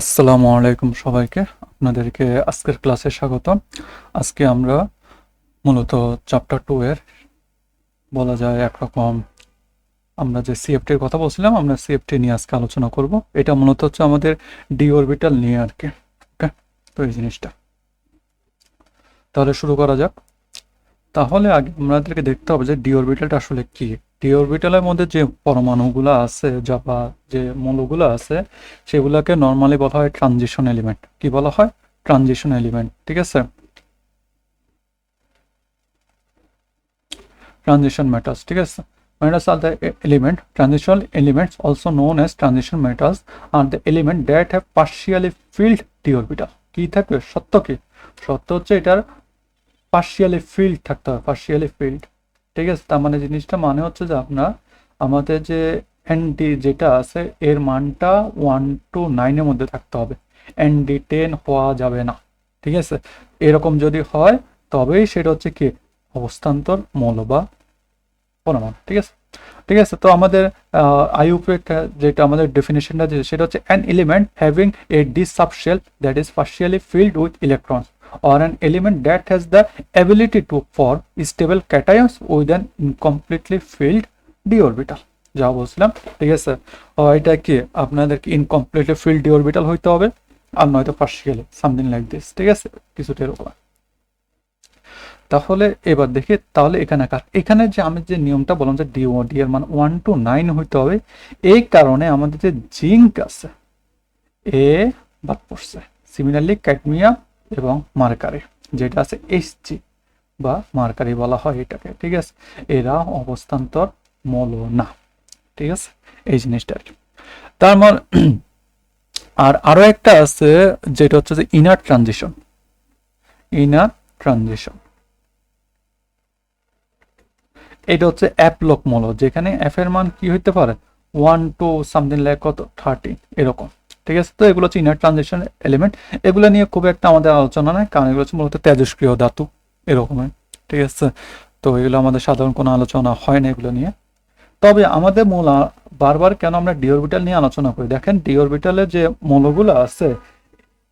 আসসালামু আলাইকুম সবাইকে, আপনাদেরকে আজকের ক্লাসে স্বাগত। আজকে আমরা মূলত চ্যাপ্টার 2 এর বলা যায় একরকম আমরা যে সিএফটির কথা বলছিলাম, আমরা সিএফটি নিয়ে আজকে আলোচনা করব। এটা মূলত হচ্ছে আমাদের ডি অরবিটাল নিয়ে আর কি। ওকে, তো এই জিনিসটা তাহলে শুরু করা যাক। তাহলে আগে আমাদেরকে দেখতে হবে যে ডি অরবিটালটা আসলে কি। ডি অরবিটালের মধ্যে যে পরমাণুগুলো আছে বা যে মৌলগুলো আছে সেগুলোকে নর্মালি বলা হয় ট্রানজিশন এলিমেন্ট। কি বলা হয়? ট্রানজিশন এলিমেন্ট, ঠিক আছে। Transition metals, ঠিক আছে। Metals are the element. Transitional elements, also known as transition metals, are the element that have partially filled d orbital. কি থাকবে? সত্য কি? সত্য হচ্ছে এটার পার্শিয়ালি ফিল্ড থাকতে হবে, পার্শিয়ালি ফিল্ড, ঠিক আছে। তার মানে জিনিসটা মানে হচ্ছে যে আপনার আমাদের যে এনডি যেটা আছে এর মানটা 1 to 9 এর মধ্যে থাকতে হবে, এনডি 10 হওয়া যাবে না, ঠিক আছে। এরকম যদি হয় তবেই সেটা হচ্ছে কি অবস্থান্তর মৌল বা পরমাণু, ঠিক আছে। ঠিক আছে, তো আমাদের আইইউপি যেটা আমাদের ডেফিনেশনটা দিয়েছে সেটা হচ্ছে an element having A D subshell that is partially filled with electrons or an element that has the ability to form stable cations with an incompletely filled d orbital, যা বলছিলাম, ঠিক আছে। এটা কি আপনাদেরকে ইনকমপ্লিটলি ফিল্ড ডি অরবিটাল হইতে হবে, আর নয়তো পার্শিয়ালি সামথিং লাইক দিস, ঠিক আছে, কিছুটা এরকম। তাহলে এবার দেখি, তাহলে এখানে যে আমি যে নিয়মটা বললাম যে ডি এর মান 1 to 9 হইতে হবে, এই কারণে আমাদের যে জিঙ্ক আছে এ বাদ পড়ছে। সিমিলারলি ক্যাডমিয়াম এবং মার্কারি যেটা আছে Hg বা মার্কারি বলা হয় এটাকে, ঠিক আছে, এরা অবস্থান্তর মৌল না, ঠিক আছে, এই জিনিসটা আর কি। তার মানে আর আরো একটা আছে যেটা হচ্ছে যে ইনার ট্রানজিশন। ইনার ট্রানজিশন এটা হচ্ছে অ্যাপলক মৌল, যেখানে এফ এর মান কি হইতে পারে 1 to সামথিং লাইক কত 30 এরকম, ঠিক আছে। তো এগুলো হচ্ছে ইনার ট্রানজিশন এলিমেন্ট। এগুলো নিয়ে খুব একটা আমাদের আলোচনা নাই, কারণ এগুলো হচ্ছে মূলত তেজস্ক্রিয় ধাতু এরকমের, ঠিক আছে। তো এগুলো আমাদের সাধারণ কোনো আলোচনা হয় না এগুলো নিয়ে। তবে আমাদের মূল বারবার কেন আমরা ডি অরবিটাল নিয়ে আলোচনা করি, দেখেন ডি অরবিটালে যে মৌলগুলো আছে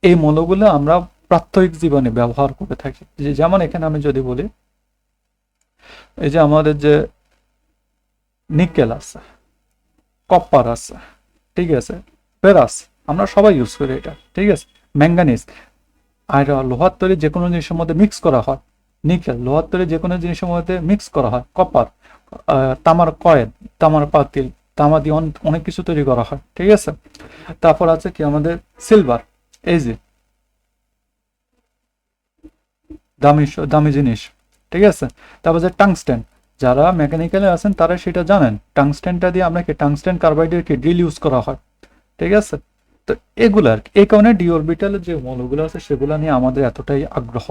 এই মৌলগুলো আমরা প্রাত্যহিক জীবনে ব্যবহার করে থাকি। যেমন এখানে আমি যদি বলি এই যে আমাদের যে নিকেল আছে, কপার আছে, ঠিক আছে, ফেরাস, আমরা সবাই ইউজ করি এটা, ঠিক আছে। ম্যাঙ্গানিজ, আর লোহার তৈরি যে কোনো জিনিসের মধ্যে মিক্স করা হয়। নিকেল, লোহার তৈরি যে কোনো জিনিসের মধ্যে মিক্স করা হয়। কপার, তামার কয়েন, তামার পাতিল, তামা দিয়ে অনেক কিছু তৈরি করা হয়, ঠিক আছে। তারপর আছে কি আমাদের সিলভার, এই যে দামি দামি জিনিস, ঠিক আছে। তারপর যে টাংস্টেন, যারা মেকানিক্যালে আছেন তারা সেটা জানেন, টাংস্টেনটা দিয়ে আমরা কি টাংস্টেন কার্বাইডের কি ড্রিল ইউজ করা হয়, ঠিক আছে। তো এগুলো আর কি, এই কারণে ডি অরবিটালের যে মৌলগুলো আছে সেগুলো নিয়ে আমাদের এতটাই আগ্রহ,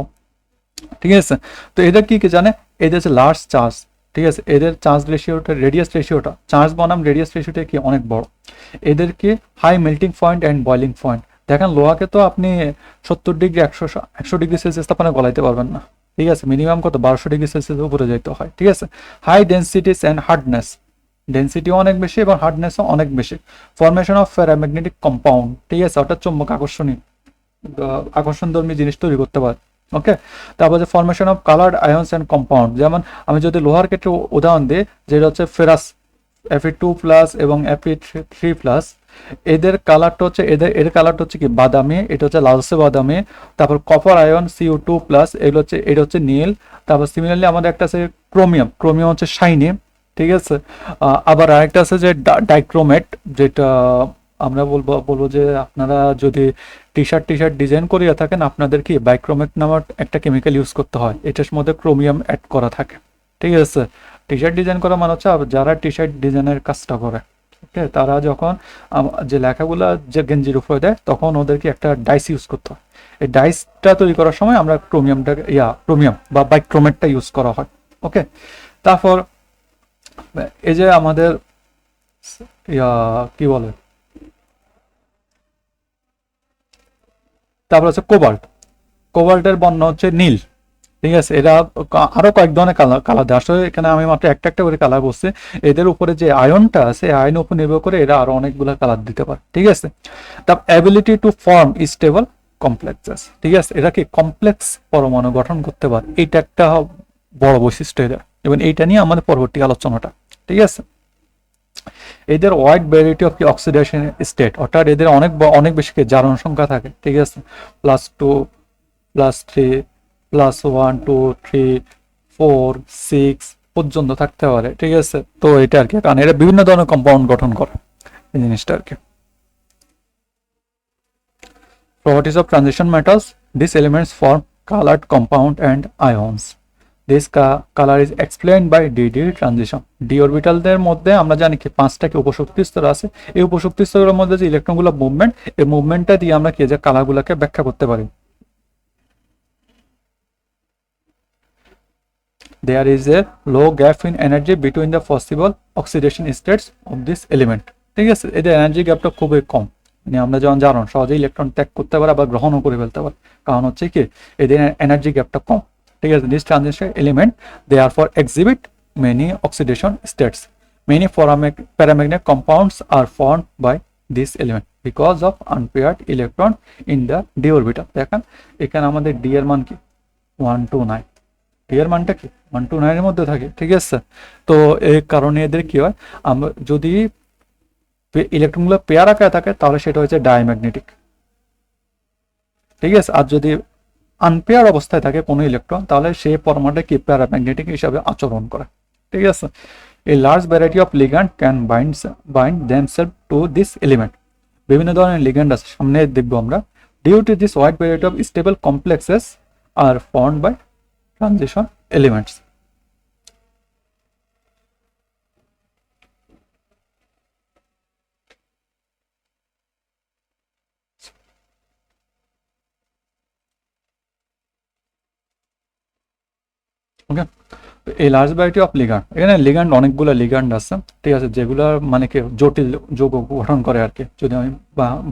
ঠিক আছে। তো এদের কি কি জানে, এদের যে লার্জ চার্জ, ঠিক আছে, এদের চার্জ রেশিওটা, রেডিয়াস রেশিওটা, চার্জ বনাম রেডিয়াস রেশিওটা কি অনেক বড়। এদেরকে high melting point and boiling point, দেখেন লোহাকে তো আপনি 70 ডিগ্রি 100 ডিগ্রি সেলসিয়াস তাপমাত্রায় গলাইতে পারবেন না, ঠিক আছে, মিনিমাম কত 1200 ডিগ্রি সেলসিয়াস উপরে যাইতে হয়, ঠিক আছে। হাই ডেন্সিটিস অ্যান্ড হার্ডনেস, ডেন্সিটিও অনেক বেশি এবং হার্ডনেসও অনেক বেশি। ফরমেশন অফ প্যারাম্যাগনেটিক কম্পাউন্ড, ঠিক আছে, অর্থাৎ চুম্বক আকর্ষণধর্মী জিনিস তৈরি করতে পারে, ওকে। তারপর যে formation of coloured আয়ন্স and compound, যেমন আমি যদি লোহার ক্ষেত্রে উদাহরণ দিই, যেটা হচ্ছে ফেরাস Fe2+ এবং Fe3+, এদের কালারটা হচ্ছে এর কালারটা হচ্ছে কি বাদামি, এটা হচ্ছে লালচে বাদামি। তারপর কপার আয়ন Cu2+, এগুলো হচ্ছে এটা হচ্ছে নীল। তারপর সিমিলারলি আমাদের একটা আছে ক্রোমিয়াম, ক্রোমিয়াম হচ্ছে শাইনি, ঠিক আছে। আবার আরেকটা আছে যে ডাইক্রোমেট, যেটা আমরা বলবো যে আপনারা যদি টি শার্ট ডিজাইন করিয়া থাকেন আপনাদের কি বাইক্রোমেট নামক একটা কেমিক্যাল ইউজ করতে হয়, এটার মধ্যে ক্রোমিয়াম অ্যাড করা থাকে, ঠিক আছে। টি শার্ট ডিজাইন করা মানে হচ্ছে যারা টি শার্ট ডিজাইনের কাজটা করে, ওকে, তারা যখন যে লেখাগুলো যে গেঞ্জির উপরে দেয় তখন ওদেরকে একটা ডাইস ইউজ করতে হয়। এই ডাইসটা তৈরি করার সময় আমরা ক্রোমিয়াম বা বাইক্রোমেটটা ইউজ করা হয়, ওকে। তারপর এই যে আমাদের কি বলে, তারপর হচ্ছে কোবাল্ট, কোবাল্টের বর্ণ হচ্ছে নীল, ঠিক আছে, এরা আরো কয়েক ধরনের কালার দেয়, আসলে এখানে আমি মাত্র একটা একটা করে কালার বলছি। এদের উপরে যে আয়নটা আছে, আয়নের উপর নির্ভর করে এরা আরো অনেকগুলো কালার দিতে পারে। ঠিক আছে, the ability to form stable complexes, ঠিক আছে, এরা কি কমপ্লেক্স পরমাণু গঠন করতে পারে, এটা একটা বড় বৈশিষ্ট্য এদের, এবং এইটা নিয়ে আমাদের পরবর্তী আলোচনাটা। ঠিক আছে, এদের wide variety of oxidation state, অর্থাৎ এদের অনেক অনেক বেশি জারণ সংখ্যা থাকে। ঠিক আছে, +2 +3 +1 2 3 4 6 পর্যন্ত থাকতে পারে। ঠিক আছে, তো এটা আর কি, কারণ এরা বিভিন্ন ধরনের কম্পাউন্ড গঠন করে, এই জিনিসটা আর কি। Properties of transition metals, these elements form colored compound and ions. This color is explained by d transition. d অরবিটালদের মধ্যে আমরা জানি কি 5টা কি উপশক্তি স্তর আছে, এই উপশক্তি স্তরের মধ্যে যে ইলেকট্রনগুলো মুভমেন্ট, এই মুভমেন্টটা দিয়ে আমরা কি যে কালারগুলোকে ব্যাখ্যা করতে পারি। There is a low gap in energy between the possible oxidation states of this element. ঠিক আছে, এদের এনার্জি গ্যাপটা খুবই কম, মানে আমরা যখন জানো সহজে ইলেকট্রন ত্যাগ করতে পারে বা গ্রহণও করে ফেলতে পারে, কারণ হচ্ছে কি এদের এনার্জি গ্যাপটা কম। ঠিক আছে, this transition element they are for exhibit many oxidation states, many paramagnetic compounds are formed by this element because of unpaired electron in the d orbital. দেখেন এখানে আমাদের ডি এর মান কি 129, ডি এর মানটা কি 129 এর মধ্যে থাকে। ঠিক আছে, তো এই কারণে এদের কি হয়, আমরা যদি ইলেকট্রনগুলো পেয়ার আকারে থাকে তাহলে সেটা হচ্ছে ডায়াম্যাগনেটিক। ঠিক আছে, আর যদি আনপেয়ার অবস্থায় থাকে কোনো ইলেকট্রন তাহলে সেই পরমাণুটা কি প্যারাম্যাগনেটিক হিসাবে আচরণ করে। ঠিক আছে, a large variety of ligand can bind themselves to this element, বিভিন্ন ধরনের লিগ্যান্ড আছে, সামনে দেখবো আমরা। Due to this wide variety of stable complexes are formed by transition elements. Okay, এই লার্জ ভ্যারাইটি অফ লিগ্যান্ড, এখানে লিগ্যান্ড অনেকগুলো ligand আছে। ঠিক আছে, যেগুলো মানে কি জটিল যৌগ গঠন করে আর কি, যদি আমি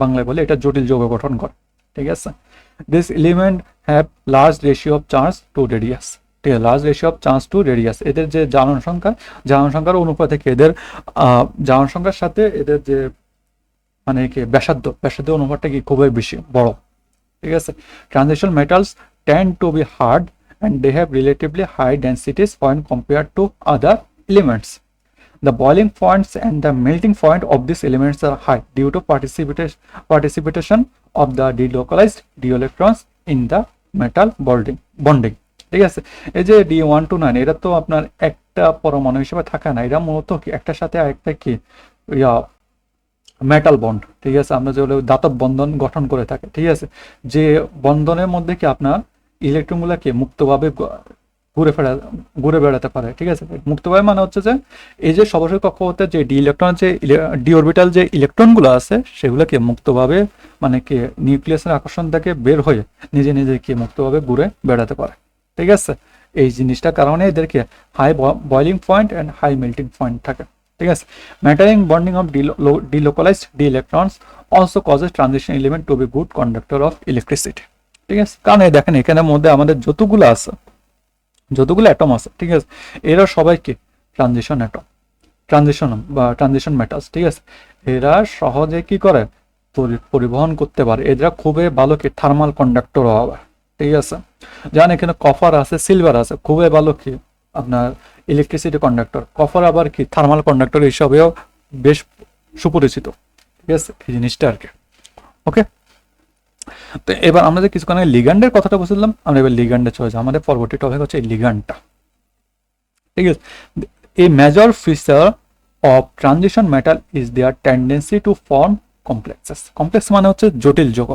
বাংলায় বলি এটা জটিল যৌগ গঠন করে। ঠিক আছে, this element have large ratio of charge to radius. ঠিক আছে, large ratio of charge to radius, এদের যে জারণ সংখ্যার অনুপাতে কি এদের জারণ সংখ্যার সাথে এদের যে মানে কি ব্যাসার্ধ অনুপাতটা কি খুবই বেশি বড়। ঠিক আছে, transition metals tend to be hard and they have relatively high densities when compared to other elements. The boiling points and the melting point of these elements are high due to participation of the delocalized d electrons in the metal bonding. ঠিক আছে, এই যে D129 এটা তো আপনার একটা পরমাণু হিসেবে থাকে না, এটা মূলত কি একটার সাথে আরেকটা কি মেটাল বন্ড। ঠিক আছে, আমরা যেগুলো দাতব বন্ধন গঠন করে থাকে। ঠিক আছে, যে বন্ধনের মধ্যে কি আপনার ইলেকট্রনগুলোকে মুক্তভাবে ঘুরে বেড়াতে পারে। ঠিক আছে, মুক্তভাবে মানে হচ্ছে যে এই যে সরাসরি কক্ষপথে যে ডি অরবিটাল যে ইলেকট্রনগুলো আছে সেগুলোকে মুক্তভাবে মানে কি নিউক্লিয়াসের আকর্ষণ থেকে বের হয়ে নিজে নিজে কি মুক্তভাবে ঘুরে বেড়াতে পারে। ঠিক আছে, এই জিনিসটার কারণে এদেরকে high boiling point and high melting point থাকে। ঠিক আছে, mattering bonding of delocalized d electrons also causes transition element to be good conductor of electricity. ঠিক আছে, কারণ এই দেখেন এখানের মধ্যে আমাদের যতগুলো অ্যাটম আছে, ঠিক আছে, এরা সবাই কি ট্রানজিশন মেটালস। ঠিক আছে, এরা সহজে কি করে পরিবহন করতে পারে, এরা খুবই ভালো কি থার্মাল কন্ডাক্টর হবে। ঠিক আছে, যেমন এখানে কপার আছে, সিলভার আছে, খুবই ভালো কি আপনার ইলেকট্রিসিটি কন্ডাক্টর। কপার আবার কি থার্মাল কন্ডাক্টর হিসাবেও বেশ সুপরিচিত। ঠিক আছে, এই জিনিসটা আর কি। ওকে, তো এবার আমরা যে কিছুক্ষণ আগে লিগ্যান্ডের কথাটা বলছিলাম, আমরা এবার লিগ্যান্ডে চলে যাই। আমাদের পরবর্তী টপিক হচ্ছে এই লিগ্যান্ডটা। ঠিক আছে, এই major feature of transition metal is their tendency to form complexes. Complex মানে হচ্ছে জটিল যৌগ।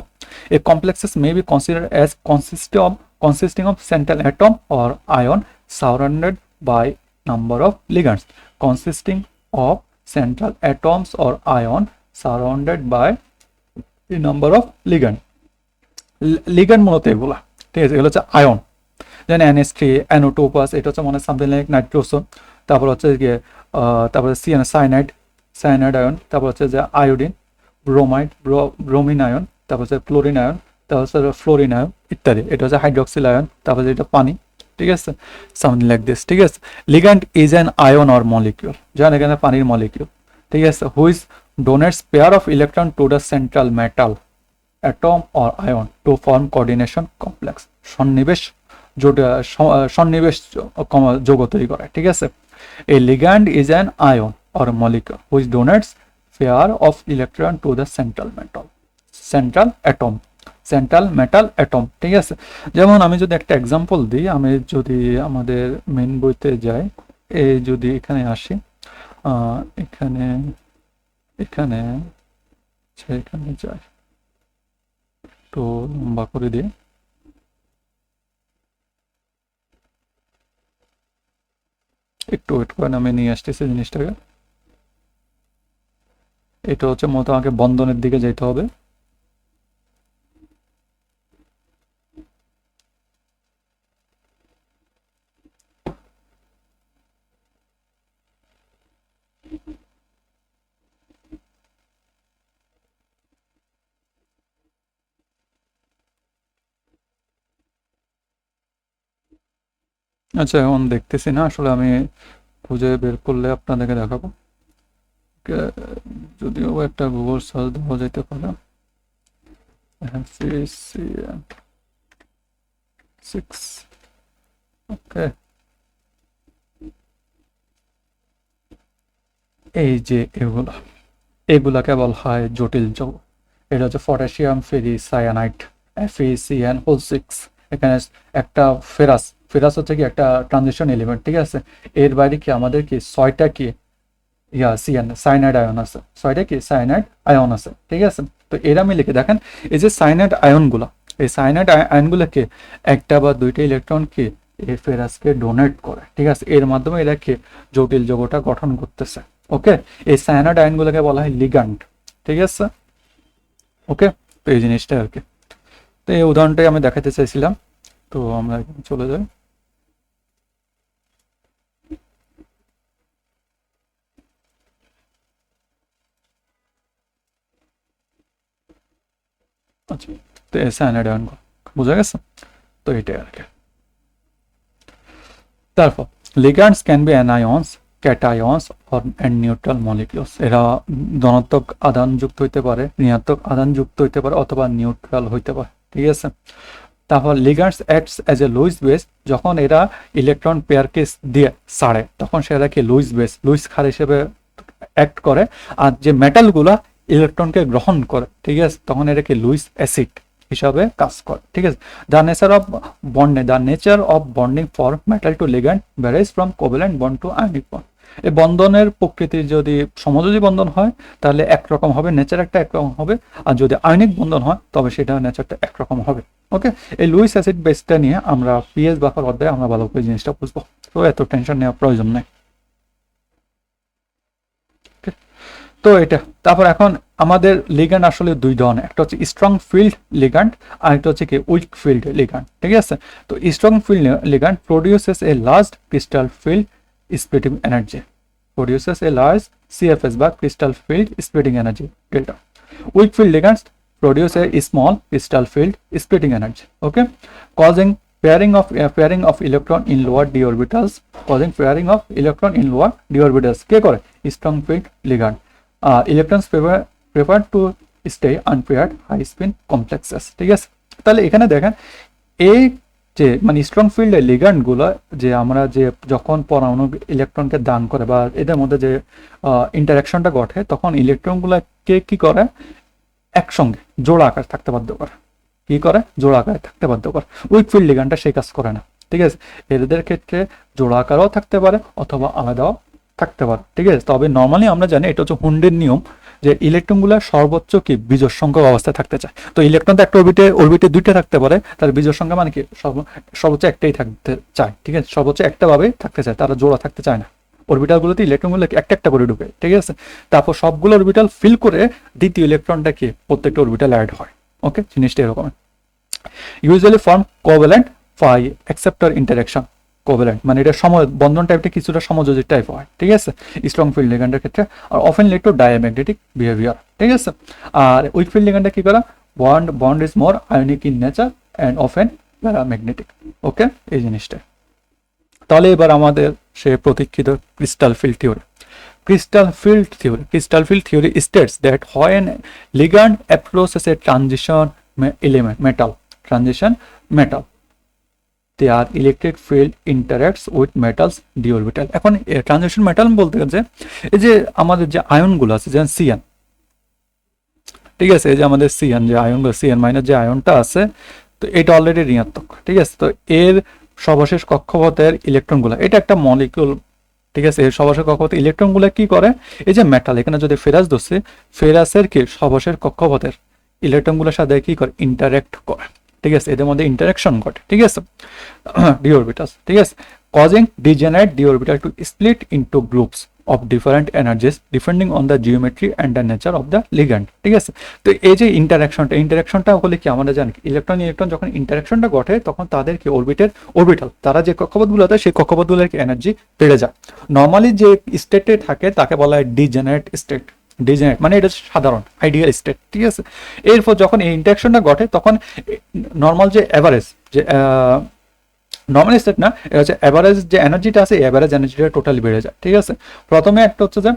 এই complexes may be consider as consisting of central atom or ion surrounded by number of ligands. Consisting of central atoms or ion surrounded by the number of ligand. Ligand মূলত এগুলা। ঠিক আছে, এগুলো হচ্ছে আয়ন, যেন NH3 NO2 প্লাস, এটা হচ্ছে মানে সামথিং লাইক নাইট্রোসন, তারপর হচ্ছে গিয়ে তারপরে সায়ানাইড আয়ন, তারপর হচ্ছে যে আয়োডিন, ব্রোমিন আয়ন, তারপর হচ্ছে ক্লোরিন আয়ন, তারপর হচ্ছে ফ্লোরিন আয়ন ইত্যাদি। এটা হচ্ছে হাইড্রক্সিল আয়ন, তারপর এটা পানি। ঠিক আছে, সামথিং লাইক দিস। ঠিক আছে, ligand is an ion or molecule, যেমন এখানে পানির মলিকিউল। ঠিক আছে, which donates pair of electron to the central metal atom or ion to form coordination complex, সন্নিবেশ সন্নিবেশ যৌগ তৈরি করে। ঠিক আছে, a ligand is an ion or molecule which donates pair of electron to the central metal atom. ঠিক আছে, যেমন আমি যদি একটা এক্সাম্পল দিই, আমি যদি আমাদের মেন বইতে যাই, যদি এখানে আসি, এখানে এখানে এখানে যাই, একটু লম্বা করে দিই, একটু ওয়েট করেন, আমি নিয়ে আসতেছি জিনিসটাকে। এটা হচ্ছে মতো আমাকে বন্ধনের দিকে যেতে হবে। আচ্ছা, এখন দেখতেছি না, আসলে আমি খুঁজে বের করলে আপনাদেরকে দেখাবো। যদিও একটা গুগল সার্চ দেওয়া যেতে পারে, FACN 6। ওকে, এই যে এগুলাকে বলা হয় জটিল যৌগ। এটা হচ্ছে পটাশিয়াম ফেরিসায়ানাইড, FeCN6। এখানে একটা ফেরাস হচ্ছে কি একটা ট্রানজিশন এলিমেন্ট। ঠিক আছে, এর বাইরে কি আমাদের কি 6টা কি সাইনাইড আয়ন আছে, 6টা কি সাইনাইড আয়ন আছে। ঠিক আছে, তো এরা মিলে কি দেখেন, এই যে সাইনাইড আয়নগুলো, এই সাইনাইড আয়নগুলোকে একটা বা দুইটা ইলেকট্রন কি এই ফেরাসকে ডোনেট করে। ঠিক আছে, এর মাধ্যমে এরা কি জটিল যৌগটা গঠন করতেছে। ওকে, এই সায়ানাইড আয়নগুলোকে বলা হয় লিগ্যান্ড। ঠিক আছে, ওকে, তো এই জিনিসটা আর কি। তো এই উদাহরণটাই আমি দেখাতে চাইছিলাম। তো আমরা এখানে চলে যাই। আচ্ছা, তো এই সায়ানাইড আয়ন বোঝা গেছে, তো এটাই আর কি। তারপর ligands can be anions, cations and neutral molecules. এরা ধনাত্মক আধানযুক্ত হইতে পারে, ঋণাত্মক আধানযুক্ত হইতে পারে, অথবা নিউট্রাল হইতে পারে। ঠিক আছে, তারপর ligands acts as a Lewis base, যখন এরা ইলেকট্রন পেয়ারকে দিয়ে ছাড়ে তখন সেটাকে লুইস ক্ষার হিসেবে অ্যাক্ট করে। আর যে মেটালগুলা ইলেকট্রনকে গ্রহণ করে, ঠিক আছে, তখন এটাকে লুইস অ্যাসিড হিসাবে কাজ করে। ঠিক আছে, the nature of bonding for metal to ligand varies from covalent bond to ionic bond. এই বন্ধনের প্রকৃতি যদি সমযোজী বন্ধন হয় তাহলে একরকম হবে, নেচার একটা একরকম হবে, আর যদি আয়নিক বন্ধন হয় তবে সেটা নেচারটা একরকম হবে। ওকে, এই লুইস অ্যাসিড বেসটা নিয়ে আমরা পিএস বাফার অধ্যায়ে আমরা ভালো করে জিনিসটা বুঝবো, তো এত টেনশন নেওয়ার প্রয়োজন নেই। তো এটা তারপর এখন আমাদের লিগ্যান্ড আসলে দুই ধরনের, একটা হচ্ছে স্ট্রং ফিল্ড লিগ্যান্ড আর একটা হচ্ছে কি উইক ফিল্ড লিগ্যান্ড। ঠিক আছে, তো strong field ligand produces a large crystal field splitting energy, produces a large CFS বা crystal field splitting energy delta. Weak field ligands produce a small crystal field splitting energy, okay, causing pairing of electron in lower d orbitals, কে করে strong field ligand, electrons prefer to stay unpaired high spin complexes। ঠিক আছে, তাহলে এখানে দেখেন এই যে মানে strong ফিল্ডের লিগ্যান্ড গুলো যে আমরা যে যখন পরমাণু ইলেকট্রনকে দান করে বা এদের মধ্যে যে ইন্টারাকশনটা ঘটে তখন ইলেকট্রন গুলাকে কি করে একসঙ্গে জোড়া আকার থাকতে বাধ্য করে। কি করে? জোড়া আকারে থাকতে বাধ্য করে। উইক ফিল্ড লিগ্যান্ডটা সেই কাজ করে না। ঠিক আছে, এদের ক্ষেত্রে জোড়া আকারও থাকতে পারে অথবা আলাদাও থাকতে পারে। ঠিক আছে, তবে নর্মালি আমরা জানি এটা হচ্ছে হুন্ডের নিয়ম যে ইলেকট্রনগুলো সর্বোচ্চ কি বিজোড় সংখ্যক অবস্থায় থাকতে চায়। তো ইলেকট্রন তো একটা অরবিটে দুইটা থাকতে পারে, তার বিজোড় সংখ্যা মানে কি সর্বোচ্চ একটাই থাকতে চায়। ঠিক আছে, সর্বোচ্চ একটা ভাবে থাকতে চায়, তারা জোড়া থাকতে চায় না। অরবিটালগুলোতে ইলেকট্রনগুলো একটা একটা করে ঢুকে। ঠিক আছে, তারপর সবগুলো অরবিটাল ফিল করে দ্বিতীয় ইলেকট্রনটা কি প্রত্যেকটা অরবিটাল অ্যাড হয়। ওকে, জিনিসটা এরকম। Usually form covalent pi acceptor interaction. Covalent মানে এটা বন্ধন টাইপটা কিছুটা সমযোজী টাইপ হয়। ঠিক আছে, স্ট্রং ফিল্ড লিগ্যান্ডের ক্ষেত্রে। আর often lead to diamagnetic behaviour. ঠিক আছে, আর উইক ফিল্ড লিগ্যান্ডে কি করা, bond is more ionic in nature and often paramagnetic. Okay, এই জিনিসটা। তাহলে এবার আমাদের সে প্রতীক্ষিত crystal field theory. Crystal field theory states that when ligand approaches a transition metal, their electric field interacts with metals d orbital। এখন transition metal বলতে গেছে এই যে আমাদের যে আয়নগুলো আছে, যেমন সিএন, ঠিক আছে, এই যে আমাদের সিএন যে আয়নগুলো, সিএন মাইনাস যে আয়নটা আছে, তো এটা অলরেডি ঋণাত্মক, ঠিক আছে। তো এর সর্বশেষ কক্ষপথের ইলেকট্রনগুলো, এটা একটা মলিকিউল, ঠিক আছে, এর সর্বশেষ কক্ষপথের ইলেকট্রনগুলো কি করে, এই যে মেটাল, এখানে যদি ফেরাস ধরছে, ফেরাসের কি সর্বশেষ কক্ষপথের ইলেকট্রনগুলোর সাথে কি করে, ইন্টারেক্ট করে, ঠিক আছে, এদের মধ্যে ইন্টারাকশন ঘটে, ঠিক আছে, ডি অরবিটালস, ঠিক আছে, causing degenerate d orbital to split into groups of different energies depending on the geometry and the nature of the ligand, ঠিক আছে। তো এই যে ইন্টারাকশনটা হলে কি আমরা জানি, ইলেকট্রন যখন ইন্টারাকশনটা ঘটে তখন তাদের কি অরবিটাল তারা যে কক্ষপথগুলোতে, সেই কক্ষপথগুলোর কি এনার্জি বেড়ে যায়। নর্মালি যে স্টেটে থাকে তাকে বলা হয় ডিজেনারেট স্টেট। ডিজেনারেট মানে এটা সাধারণ আইডিয়াল স্টেট, ঠিক আছে। এরপর যখন এই ইন্টারাকশনটা ঘটে তখন নর্মাল যে অ্যাভারেজ যে নর্মাল স্টেট না, এটা হচ্ছে অ্যাভারেজ যে এনার্জিটা আছে, অ্যাভারেজ এনার্জিটা টোটালি বেড়ে যায়, ঠিক আছে। প্রথমে একটা হচ্ছে যে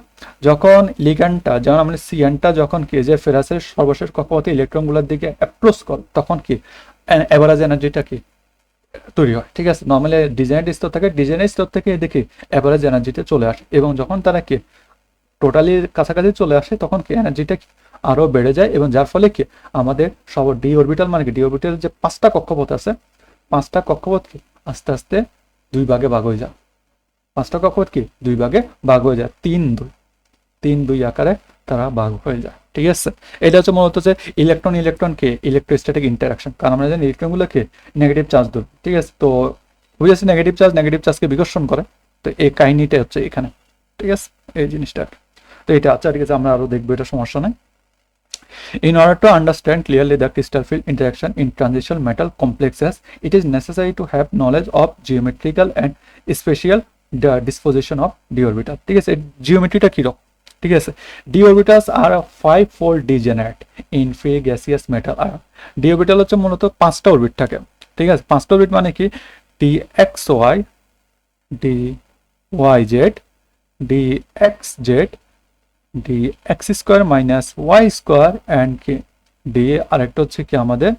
যখন লিগ্যান্ডটা, যেমন আমরা সিএনটা যখন কি যে ফেরাসের সর্বশেষ কক্ষপথে ইলেকট্রনগুলোর দিকে অ্যাপ্রোচ করে তখন কি অ্যাভারেজ এনার্জিটা কি তৈরি হয়, ঠিক আছে। নর্মালি ডিজাইনের স্তর থাকে, ডিজাইনের স্তর থেকে দেখি অ্যাভারেজ এনার্জিতে চলে আসে, এবং যখন তারা কি টোটালি কাছাকাছি চলে আসে তখন কি এনার্জিটা আরও বেড়ে যায়, এবং যার ফলে কি আমাদের সব ডি অরবিটাল মানে কি ডি অরবিটাল যে 5টা কক্ষপথ আছে, 5টা কক্ষপথ কি আস্তে আস্তে 2 ভাগে ভাগ হয়ে যায়। 5টা কক্ষপথ কি 2 ভাগে ভাগ হয়ে যায়, 3-2 আকারে তারা ভাগ হয়ে যায়, ঠিক আছে। এটা হচ্ছে মূলত যে ইলেকট্রন কে ইলেকট্রোস্ট্যাটিক ইন্টারাকশন, কারণ আমরা জানি ইলেকট্রনগুলোকে নেগেটিভ চার্জ দেবে, ঠিক আছে। তো বুঝেছি নেগেটিভ চার্জকে বিকর্ষণ করে, তো এই কাহিনীটা হচ্ছে এখানে, ঠিক আছে, এই জিনিসটা। তো এটা আচ্ছা, ঠিক আছে, আমরা আরো দেখবো, এটা সমস্যা নাই। In order to understand clearly the crystal field interaction in transitional metal complexes, it is necessary to have knowledge of geometrical and spatial disposition of d orbital, ঠিক আছে। জিওমেট্রিটা কি রকম, ঠিক আছে। d orbitals are a 5-fold degenerate in free gaseous metal ion। d orbital হচ্ছে মূলত 5টা orbit থাকে, ঠিক আছে। 5টা অরবিট মানে কি dxy, dyz, dxz, dx square minus y square and কি ডি আরেকটা হচ্ছে কি আমাদের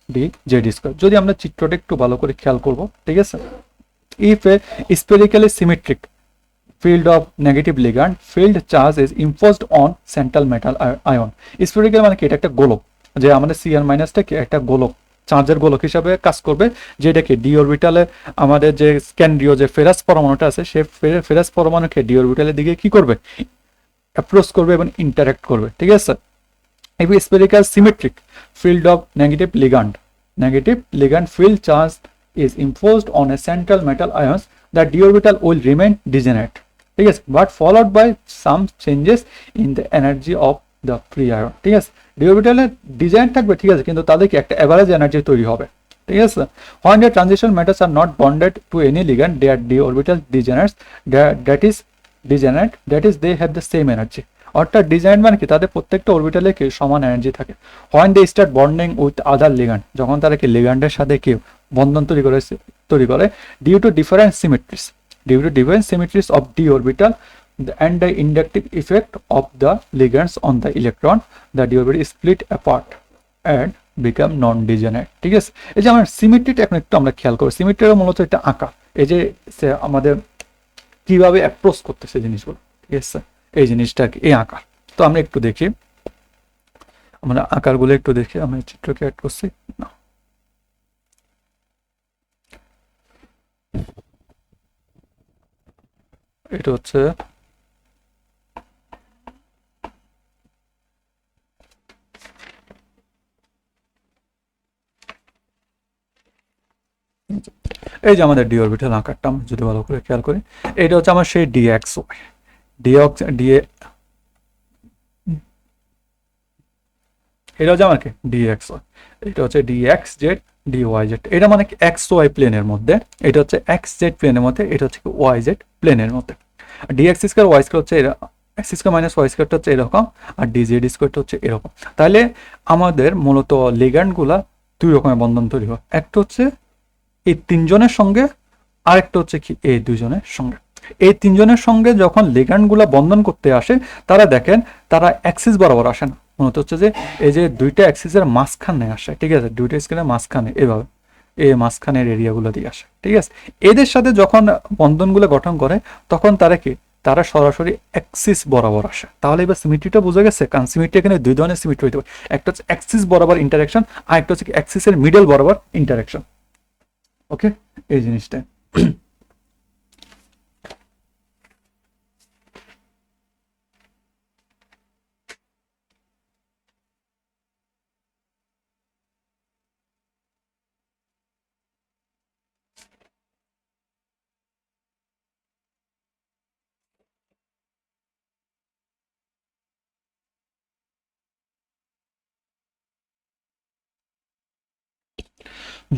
ডি জেড স্কোয়ার। যদি আমরা চিত্রটা একটু ভালো করে খেয়াল করব, ঠিক আছে। If a spherically symmetric field of negative ligand field charge is imposed on central metal ion। Spherical মানে কি, এটা একটা গোলক, যে আমাদের সিআর মাইনাসটা কি একটা গোলক, চার্জের গোলক হিসাবে কাজ করবে, যেটাকে ডি অরবিটালে আমাদের যে কেন্দ্রীয় যে ফেরাস পরমাণুটা আছে, সে ফেরাস পরমাণুকে ডি অরবিটালের দিকে কি করবে, অ্যাপ্রোচ করবে এবং ইন্টারাক্ট করবে, ঠিক আছে। if a spherical symmetric field of negative ligand field charge is imposed on a central metal ions, the d orbital will remain degenerate, ঠিক আছে, but followed by some changes in the energy of the free ion, ঠিক আছে। d orbital design থাকবে, ঠিক আছে, কিন্তু তাদের কি একটা এভারেজ এনার্জি তৈরি হবে, ঠিক আছে। when the transition metals are not bonded to any ligand, their d orbital degenerates, that is they have the same energy। অর্থাৎ ডিজাইন মানে কি তাদের প্রত্যেকটা অরবিটালে কি সমান এনার্জি থাকে। when they start bonding with other ligand, যখন তারা কি লিগ্যান্ডের সাথে কি বন্ধন তৈরি করে due to different symmetries of d orbital and the inductive effect of the ligands on the electron, the d orbital is split apart and become non degenerate, ঠিক আছে। এই যে আমার সিমেট্রিটা এখন একটু আমরা খেয়াল করি, সিমেট্রিটা মূলত একটা আঁকা, এই যে আমাদের কিভাবে অ্যাপ্রোচ করতেছে জিনিসগুলো, ঠিক আছে, এই জিনিসটা এই আকার। তো আমরা একটু দেখি, আমরা আকারগুলো একটু দেখি, আমি চিত্রকে অ্যাড করছি না, এটা হচ্ছে এই যে আমাদের ডি অরবিটাল আকারটা আমরা যদি ভালো করে খেয়াল করি, এটা হচ্ছে আমার সেই ডিএক্স ওয়াই, এটা হচ্ছে আমার কি ডিএক্স ওয়াই, এটা হচ্ছে ডিএক্স জেড ডিওয়াই জেড। এটা মানে কি এক্স ওয়াই প্লেনের মধ্যে, এটা হচ্ছে এক্স জেড প্লেনের মধ্যে, এটা হচ্ছে ওয়াই জেড প্লেনের মধ্যে। ডিএক্স স্কোয়ার ওয়াই স্কোয়ার হচ্ছে এক্স স্কোয়ার মাইনাস ওয়াই স্কোয়ারটা হচ্ছে এরকম, আর ডিজেড স্কোয়ারটা হচ্ছে এরকম। তাহলে আমাদের মূলত লিগ্যান্ডগুলা 2 রকমের বন্ধন তৈরি হয়, একটা হচ্ছে এই 3জনের সঙ্গে আরেকটা হচ্ছে কি এই দুইজনের সঙ্গে। এই তিনজনের সঙ্গে যখন লিগ্যান্ডগুলো বন্ধন করতে আসে, তারা দেখেন তারা অ্যাক্সিস বরাবর আসে না, মনে হচ্ছে যে এই যে দুইটা অ্যাক্সিসের মাঝখানে আসে, ঠিক আছে, দুইটা স্কেলের মাঝখানে এভাবে এই মাঝখানের এরিয়াগুলো দিয়ে আসে, ঠিক আছে। এদের সাথে যখন বন্ধনগুলো গঠন করে তখন তারা কি, তারা সরাসরি অ্যাক্সিস বরাবর আসে। তাহলে এবার সিমেট্রিটা বোঝা গেছে, কারণ সিমেট্রি এখানে দুই ধরনের সিমেট্রি হইতে পারে, একটা হচ্ছে অ্যাক্সিস বরাবর ইন্টারাকশন, আর একটা হচ্ছে অ্যাক্সিসের মিডল বরাবর ইন্টারাকশন। ওকে, এই জিনিসটা।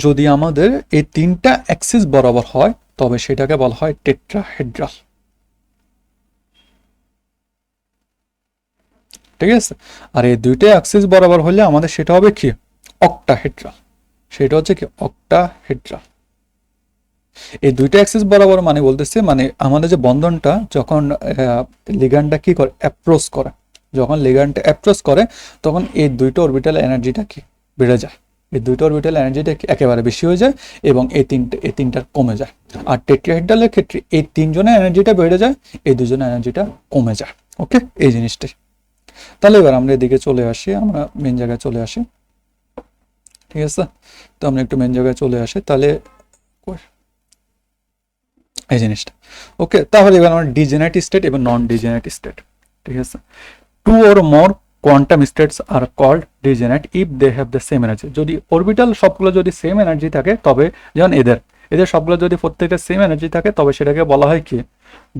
যদি আমাদের এই তিনটা অ্যাক্সিস বরাবর হয় তবে সেটাকে বলা হয় টেট্রাহেড্রাল, ঠিক আছে। আর এই দুইটা অ্যাক্সিস বরাবর হলে আমাদের সেটা হবে কি, অক্টাহেড্রাল। সেটা হচ্ছে কি অক্টাহেড্রাল। এই দুইটা অ্যাক্সিস বরাবর মানে বলতেছে, মানে আমাদের যে বন্ধনটা যখন লিগ্যান্ডটা কি করে অ্যাপ্রোচ করে, যখন লিগ্যান্ডটা অ্যাপ্রোচ করে তখন এই দুইটা অরবিটাল এনার্জিটা কি বেড়ে যায়, এই দুইটা অরবিটাল এনার্জিটা একেবারে বেশি হয়ে যায় এবং এই তিনটার কমে যায়। আর টেট্রাহেড্রালের ক্ষেত্রে এই তিনজনের এনার্জিটা বেড়ে যায়, এই দুজনের এনার্জিটা কমে যায়। ওকে, এই জিনিসটাই। তাহলে এবার আমরা এদিকে চলে আসি, আমরা মেন জায়গায় চলে আসি, ঠিক আছে। তো আমরা একটু মেন জায়গায় চলে আসি, তাহলে এই জিনিসটা। ওকে, তাহলে এবার আমরা ডিজেনারেট স্টেট এবং নন ডিজেনারেট স্টেট, ঠিক আছে। Two or more quantum states are called degenerate if they have the same energy. যদি অরবিটাল সবগুলো যদি সেম এনার্জি থাকে তবে, যেমন এদের এদের সবগুলো যদি প্রত্যেকটা সেম এনার্জি থাকে তবে সেটাকে বলা হয় কি,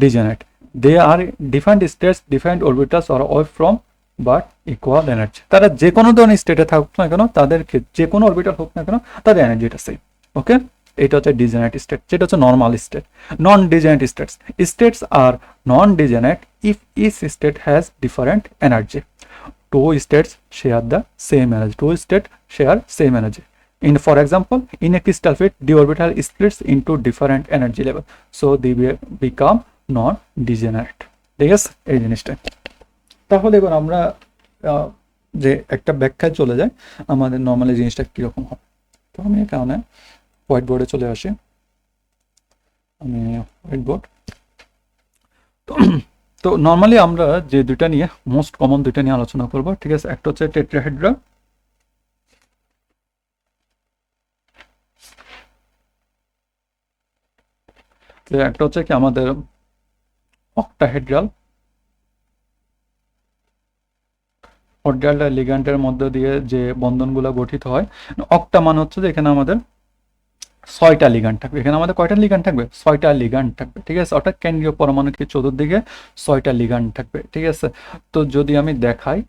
degenerate. They are different states, different orbitals are way from but equal energy. তারা যে কোনো ধরনের স্টেটে থাকুক না কেন, তাদেরকে যে কোনো অরবিটাল হোক না কেন, তাদের এনার্জিটা সেম। ওকে, এটা হচ্ছে ডিজেনারেট স্টেট, যেটা হচ্ছে normal state. Non degenerate states, states are non degenerate if each state has different energy. Two states share the same energy. Two states share same energy. In, for example, in a crystal field, the orbital splits into different energy level, so they become non-degenerate. ঠিক আছে, এই জিনিসটা। তাহলে এবার আমরা যে একটা ব্যাখ্যায় চলে যাই, আমাদের নর্মালি জিনিসটা কিরকম হবে। তো আমি এখানে হোয়াইট বোর্ডে চলে আসি, আমি হোয়াইট বোর্ড। তো নর্মালি আমরা যে দুইটা নিয়ে মোস্ট কমন দুইটা নিয়ে আলোচনা করব, ঠিক আছে। একটা হচ্ছে টেট্রাহেড্রা, একটা হচ্ছে কি আমাদের অক্টাহেড্রাল। অক্টাহেড্রাল লিগ্যান্ডের মধ্য দিয়ে যে বন্ধনগুলো গঠিত হয়, অক্টা মানে হচ্ছে যে এখানে আমাদের 6টা লিগ্যান্ড থাকবে। এখানে আমাদের কয়টা লিগ্যান্ড থাকবে, 6টা লিগ্যান্ড থাকবে, ঠিক আছে। অর্থাৎ কেন্দ্রীয় পরমাণুকে চতুর্দিকে 6টা লিগ্যান্ড থাকবে, ঠিক আছে। তো যদি আমি দেখাই,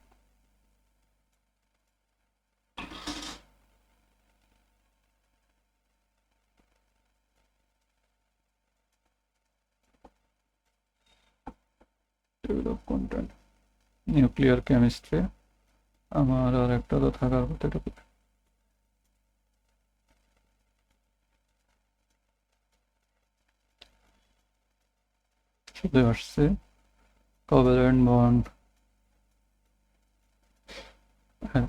কন্টেন্ট নিউক্লিয়ার কেমিস্ট্রি, আমার আর একটা তো থাকার কথা, চলে আসছে কোভ্যালেন্ট বন্ড, হ্যাঁ,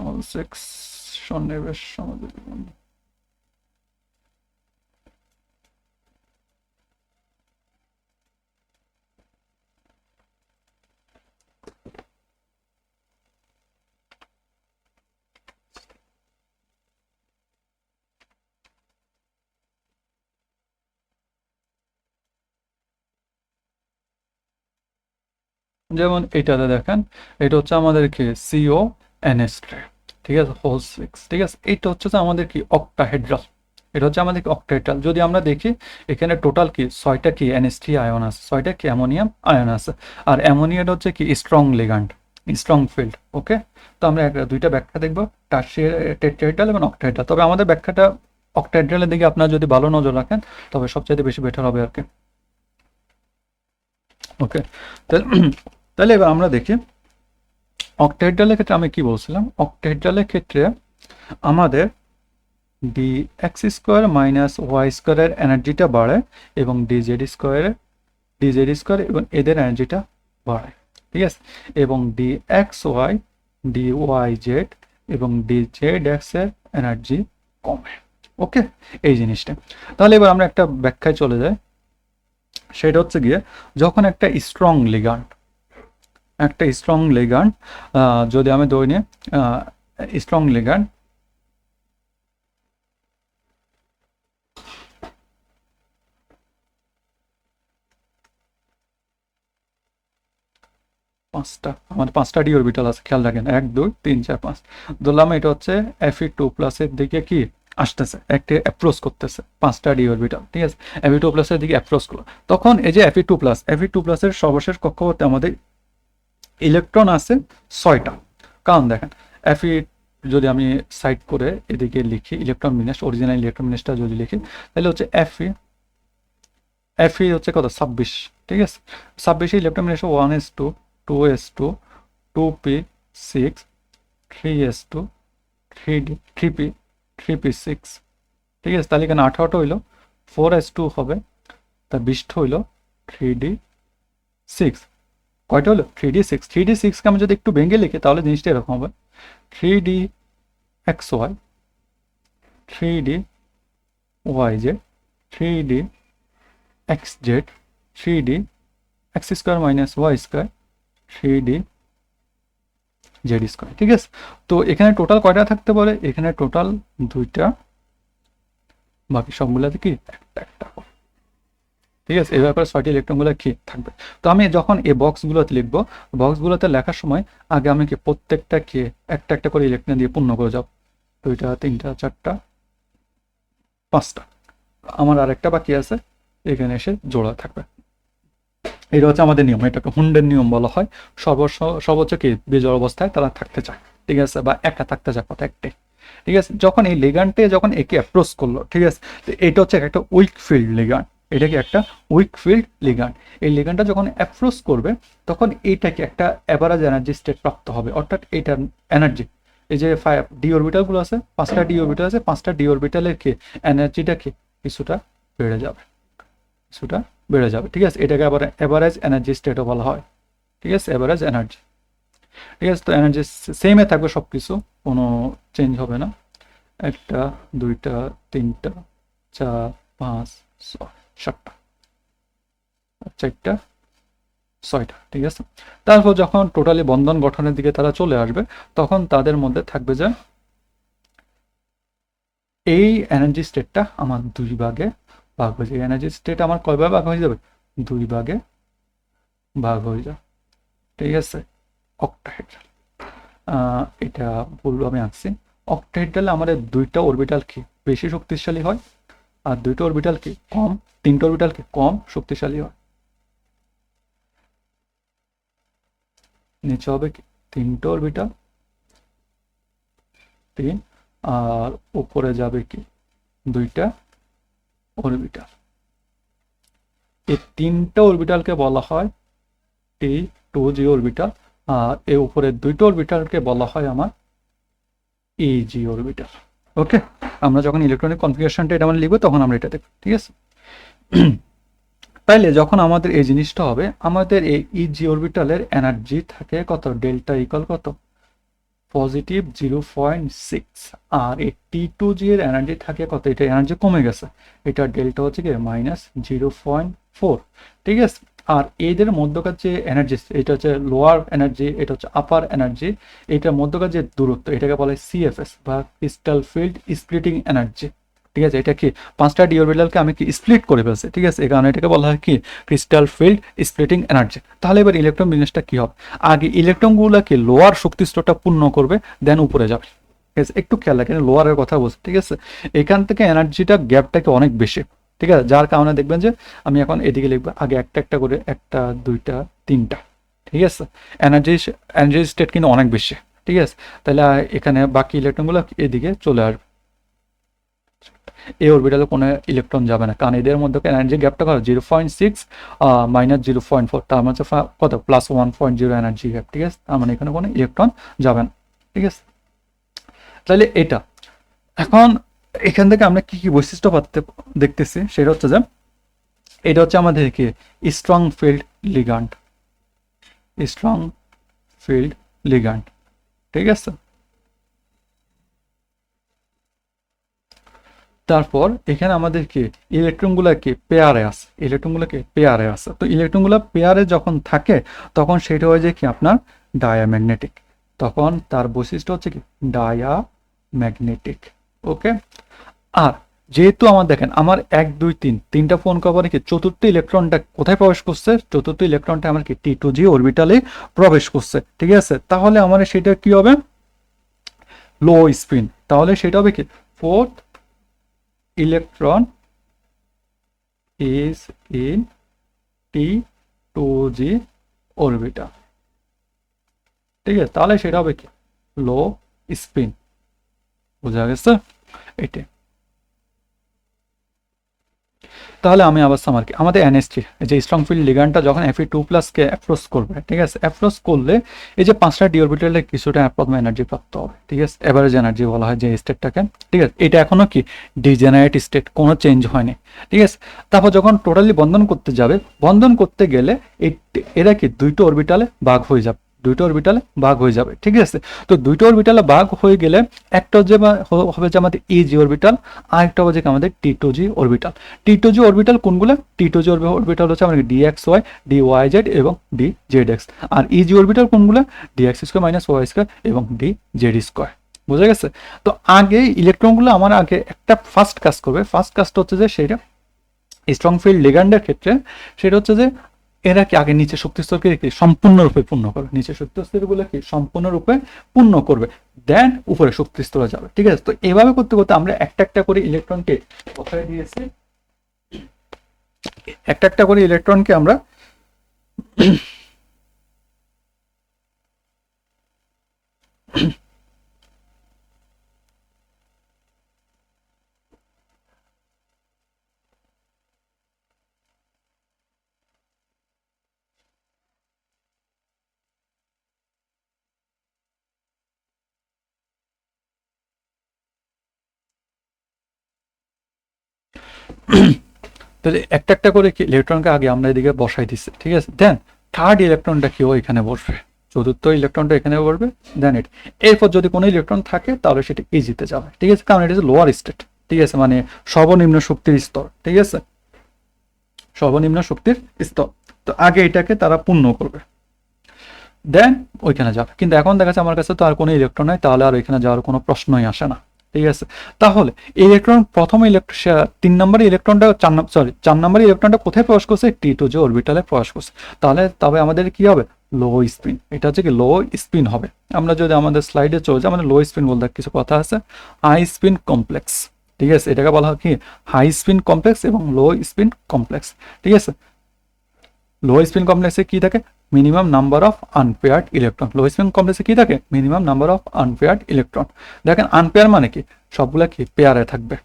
অল সেক্স সন্নিবেশ সামাজিক বন্ধন। যেমন এটাতে দেখেন, এটা হচ্ছে আমাদের কি সিও এনএস থ্রি, ঠিক আছে, হোল সিক্স, ঠিক আছে। এইটা হচ্ছে যে আমাদের কি অক্টাহেড্রাল, এটা হচ্ছে আমাদের কি অক্টাহেড্রাল। যদি আমরা দেখি এখানে টোটাল কি 6টা কি এনএস থ্রি আয়ন আছে, 6টা কি অ্যামোনিয়াম আয়ন আছে। আর অ্যামোনিয়াটা হচ্ছে কি স্ট্রং লিগ্যান্ড, স্ট্রং ফিল্ড। ওকে, তো আমরা দুইটা ব্যাখ্যা দেখবো, টেট্রাহেড্রাল এবং অক্টাহেড্রাল। তবে আমাদের ব্যাখ্যাটা অক্টাহেড্রালের দিকে আপনারা যদি ভালো নজর রাখেন তবে সবচাইতে বেশি বেটার হবে আর কি। ওকে, তাহলে এবার আমরা দেখি অক্টাহেড্রালের ক্ষেত্রে আমি কি বলছিলাম। অক্টাহেড্রালের ক্ষেত্রে আমাদের d x square minus y স্কোয়ারের এনার্জিটা বাড়ে এবং ডি জেড স্কোয়ার এবং এদের এনার্জিটা বাড়ে, ঠিক আছে, এবং d x y d y z এবং ডি জেড এক্স এর এনার্জি কমে। ওকে, এই জিনিসটা। তাহলে এবার আমরা একটা ব্যাখ্যায় চলে যাই, সেটা হচ্ছে গিয়ে যখন একটা স্ট্রং লিগ্যান্ড যদি আমি ধরি নিই স্ট্রং লিগ্যান্ড আমাদের 5টা ডি অরবিটাল আছে, খেয়াল রাখেন 1 2 3 4 5। ধরলাম এটা হচ্ছে Fe2+ এর দিকে কি আসতেছে, একটা অ্যাপ্রোচ করতেছে 5টা ডি অরবিটাল, ঠিক আছে, Fe2+ এর দিকে অ্যাপ্রোচ করলো। তখন এই যে Fe2+ এর সর্বশেষ কক্ষপথে আমাদের ইলেকট্রন আছে 6টা। কারণ দেখেন Fe যদি আমি সাইড করে এদিকে লিখি ইলেকট্রন বিন্যাস, অরিজিনাল ইলেকট্রন বিন্যাসটা যদি লিখি তাহলে হচ্ছে Fe হচ্ছে কত 26, ঠিক আছে, 26 ইলেকট্রন বিন্যাস 1s2 2s2 2p6 3s2 3d 3p 3p6, ঠিক আছে, তাহলে এখানে 18টা হইল, 4s2 হবে, তার 20টা হইল 3d6, কয়টা হলো 3d6। 3d6কে আমি যদি একটু ভেঙে লিখি তাহলে জিনিসটা এরকম হবে 3d xy 3d yz 3d xz 3d x square minus y square 3d z square, ঠিক আছে। তো এখানে টোটাল কয়টা থাকতে পারে, এখানে টোটাল 2টা, বাকি সবগুলোতে কি একটা একটা, ঠিক আছে, এই ব্যাপারে 6টি ইলেকট্রনগুলো কি থাকবে। তো আমি যখন এই বক্সগুলোতে লিখবো, বক্সগুলোতে লেখার সময় আগে আমি কি প্রত্যেকটা কি একটা একটা করে ইলেকট্রন দিয়ে পূর্ণ করে যাব, 2টা 3টা 4টা 5টা, আমার আরেকটা বাকি আছে, এখানে এসে জোড়া থাকবে। এটা হচ্ছে আমাদের নিয়ম, এটাকে হুন্ডের নিয়ম বলা হয়। সর্বোচ্চ কি বিজোড় অবস্থায় তারা থাকতে চায়, ঠিক আছে, বা একা থাকতে চায়, কথা একটাই, ঠিক আছে। যখন এই লিগ্যান্ডে যখন একে অ্যাপ্রোচ করলো, ঠিক আছে, তো এটা হচ্ছে একটা উইক ফিল্ড লিগ্যান্ড, এটা কি একটা উইক ফিল্ড লিগ্যান্ড। এই লিগ্যান্ডটা যখন অ্যাপ্রোচ করবে তখন এইটাকে একটা অ্যাভারেজ এনার্জি স্টেট প্রাপ্ত হবে, অর্থাৎ এইটার এনার্জি, এই যে 5 ডি অরবিটালগুলো আছে, 5টা ডি অরবিটাল আছে, 5টা ডি অরবিটালের কি এনার্জিটা কি কিছুটা বেড়ে যাবে, ঠিক আছে, এটাকে আবার অ্যাভারেজ এনার্জি স্টেটও বলা হয়, ঠিক আছে, অ্যাভারেজ এনার্জি, ঠিক আছে। তো এনার্জি সেমে থাকবে, সব কিছু কোনো চেঞ্জ হবে না, 1টা 2টা 3টা 4 5 6 7টা 4টা 6টা, ঠিক আছে। তারপর যখন টোটালি বন্ধন গঠনের দিকে তারা চলে আসবে তখন তাদের মধ্যে থাকবে যে এই এনার্জি স্টেটটা আমার 2 ভাগে ভাগ হয়ে যাবে, এনার্জি স্টেট আমার কয় ভাগে ভাগ হয়ে যাবে, 2 ভাগে ভাগ হয়ে যাবে, ঠিক আছে। অক্টাহেড্রাল, এটা বলবো আমি আঁকছি, অক্টাহেড্রালে আমাদের 2টা অরবিটাল কি বেশি শক্তিশালী হয় আর 2টা অরবিটাল কি কম, 3টা অরবিটাল কি কম শক্তিশালী হয়। নিচে হবে কি 3টা অরবিটাল 3, আর উপরে যাবে কি 2টা অরবিটাল। এই 3টা অরবিটালকে বলা হয় T2g অরবিটাল, আর এর উপরে 2টা অরবিটালকে বলা হয় আমার EG অরবিটাল। ওকে, আমরা যখন ইলেকট্রনিক কনফিগারেশনটা এটা আমরা লিখবো তখন আমরা এটা দেখব, ঠিক আছে। তাইলে যখন আমাদের এই জিনিসটা হবে, আমাদের এই ইজি অরবিটালের এনার্জি থাকে কত, ডেল্টা ইকুয়াল কত, পজিটিভ 0.6, আর এই T2g এর এনার্জি থাকে কত, এটা এনার্জি কমে গেছে, এটা ডেল্টা হচ্ছে কি -0.4, ঠিক আছে। আর এদের মধ্যকার যে এনার্জি, এটা হচ্ছে লোয়ার এনার্জি, এটা হচ্ছে আপার এনার্জি, এটার মধ্যকার যে দূরত্ব এটাকে বলা হয় CFS বা ক্রিস্টাল ফিল্ড স্প্লিটিং এনার্জি, ঠিক আছে। এটা কি 5টা ডি অরবিটালকে আমি কি স্প্লিট করে ফেলছি, ঠিক আছে, এই কারণে এটাকে বলা হয় কি ক্রিস্টাল ফিল্ড স্প্লিটিং এনার্জি। তাহলে এবার ইলেকট্রন বিন্যাসটা কি হবে, আগে ইলেকট্রনগুলোকে লোয়ার শক্তি স্তরটা পূর্ণ করবে, দেন উপরে যাবে, ঠিক আছে। একটু খেয়াল রাখেন লোয়ারের কথা বলছি, ঠিক আছে, এখান থেকে এনার্জিটা গ্যাপটাকে অনেক বেশি, ঠিক আছে, যার কারণে দেখবেন যে আমি এখন এদিকে লিখবো আগে একটা একটা করে, 1টা 2টা 3টা, ঠিক আছে, এনার্জি স্টেট কিন্তু অনেক বেশি, ঠিক আছে। তাহলে এখানে বাকি ইলেকট্রনগুলো এদিকে চলে আসবে, এই অরবিটালে কোনো ইলেকট্রন যাবে না, কারণ এদের মধ্যে এনার্জি গ্যাপটা কত 0.6 -0.4, তার মানে কত +1.0 এনার্জি গ্যাপ, ঠিক আছে, তার মানে এখানে কোনো ইলেকট্রন যাবে না, ঠিক আছে। তাহলে এটা এখন এখান থেকে আমরা কি কি বৈশিষ্ট্য দেখতেছি সেটা হচ্ছে যে এটা হচ্ছে আমাদের কি strong field ligand, strong field ligand, ঠিক আছে। তারপর এখানে আমাদের কি ইলেকট্রনগুলো কি পেয়ারে আছে, ইলেকট্রনগুলো কি পেয়ারে আছে। তো ইলেকট্রনগুলো পেয়ারে যখন থাকে তখন সেটা হয় যে কি আপনার ডায়াম্যাগনেটিক, তখন তার বৈশিষ্ট্য হচ্ছে কি ডায়াম্যাগনেটিক। ওকে। আর যেহেতু আমার দেখেন আমার 1 2 3 তিনটা ফোন কভারে কি চতুর্থ ইলেকট্রনটা কোথায় প্রবেশ করছে, চতুর্থ ইলেকট্রনটা আমার কি T2G অরবিটালে প্রবেশ করছে, ঠিক আছে। তাহলে আমার সেটা কি হবে লো স্পিন, তাহলে সেটা হবে কি fourth electron is in T2G orbital, ঠিক আছে। তাহলে সেটা হবে কি লো স্পিন, বোঝা গেছে এটা। তাহলে আমি আবার সামার কি আমাদের NH3 যে স্ট্রং ফিল্ড লিগ্যান্ডটা যখন Fe2+ কে অ্যাপ্রোচ করবে, ঠিক আছে, অ্যাপ্রোচ করলে এই যে 5টা ডি অরবিটালে কিছুটা প্রথম এনার্জি প্রাপ্ত হবে, ঠিক আছে, এভারেজ এনার্জি বলা হয় যে স্টেটটাকে, ঠিক আছে। এটা এখনো কি ডিজেনারেট স্টেট, কোনো চেঞ্জ হয়নি, ঠিক আছে। তারপর যখন টোটালি বন্ধন করতে যাবে, বন্ধন করতে গেলে এরা কি দুইটো অরবিটালে ভাগ হয়ে যাবে, দুইটো অরবিটালে ভাগ হয়ে যাবে, ঠিক আছে। তো দুইটো অরবিটালে ভাগ হয়ে গেলে একটা যে হবে যে আমাদের ইজি অরবিটাল, আর একটা হবে যে আমাদের T2G অরবিটাল। T2G অরবিটাল কোনগুলো? T2G অরবিটাল হচ্ছে আমাদের DXY, DYZ এবং DZX। আর ইজি অরবিটাল কোনগুলো? DX² - YY² এবং DZ²। বোঝা গেছে? তো আগে ইলেকট্রনগুলো আমার আগে একটা ফার্স্ট কাজ করবে, ফার্স্ট কাজটা হচ্ছে যে সেটা স্ট্রং ফিল্ড লিগ্যান্ডের ক্ষেত্রে সেটা হচ্ছে যে এরা কি আগে নিচে শক্তি স্তরকে কি সম্পূর্ণরূপে পূর্ণ করবে, নিচে শক্তি স্তরগুলো কি সম্পূর্ণরূপে পূর্ণ করবে, দেন উপরে শক্তি স্তরে যাবে, ঠিক আছে। তো এভাবে করতে করতে আমরা একটা একটা করে ইলেকট্রনকে কোথায় দিয়েছি, একটা একটা করে ইলেকট্রনকে আমরা তো একটা একটা করে কি ইলেকট্রনকে আগে আমরা এদিকে বসাই দিচ্ছি, ঠিক আছে। দেন থার্ড ইলেকট্রনটা কেউ এখানে বসবে, চতুর্থ ইলেকট্রনটা এখানে বসবে, দেন এটা। এরপর যদি কোনো ইলেকট্রন থাকে তাহলে সেটা ইজিতে যাবে, ঠিক আছে, কারণ এটা হচ্ছে লোয়ার স্টেট, ঠিক আছে, মানে সর্বনিম্ন শক্তির স্তর, ঠিক আছে, সর্বনিম্ন শক্তির স্তর। তো আগে এটাকে তারা পূর্ণ করবে, দেন ওইখানে যাবে। কিন্তু এখন দেখা যাচ্ছে আমার কাছে তো আর কোনো ইলেকট্রন নাই, তাহলে আর ওইখানে যাওয়ার কোনো প্রশ্নই আসে না, ঠিক আছে। তাহলে ইলেকট্রন প্রথম 3 নম্বর ইলেকট্রনটা 4 নম্বর ইলেকট্রনটা কোথায় প্রবেশ করছে? T2G অরবিটালে প্রবেশ করছে। তাহলে তবে আমাদের কি হবে লো স্পিন, এটা হচ্ছে কি লো স্পিন হবে। আমরা যদি আমাদের স্লাইডে চলে যাই, আমাদের লো স্পিন বলতে কিছু কথা আছে, হাই স্পিন কমপ্লেক্স, ঠিক আছে, এটাকে বলা হয় কি হাই স্পিন কমপ্লেক্স এবং লো স্পিন কমপ্লেক্স, ঠিক আছে। লো স্পিন কমপ্লেক্সে কি থাকে? Minimum number of unpaired electron. Low spin কমপ্লেক্সে কি থাকে? Minimum number of unpaired electron. দেখেন আনপেয়ার মানে কি সবগুলা কি পেয়ারে থাকবে,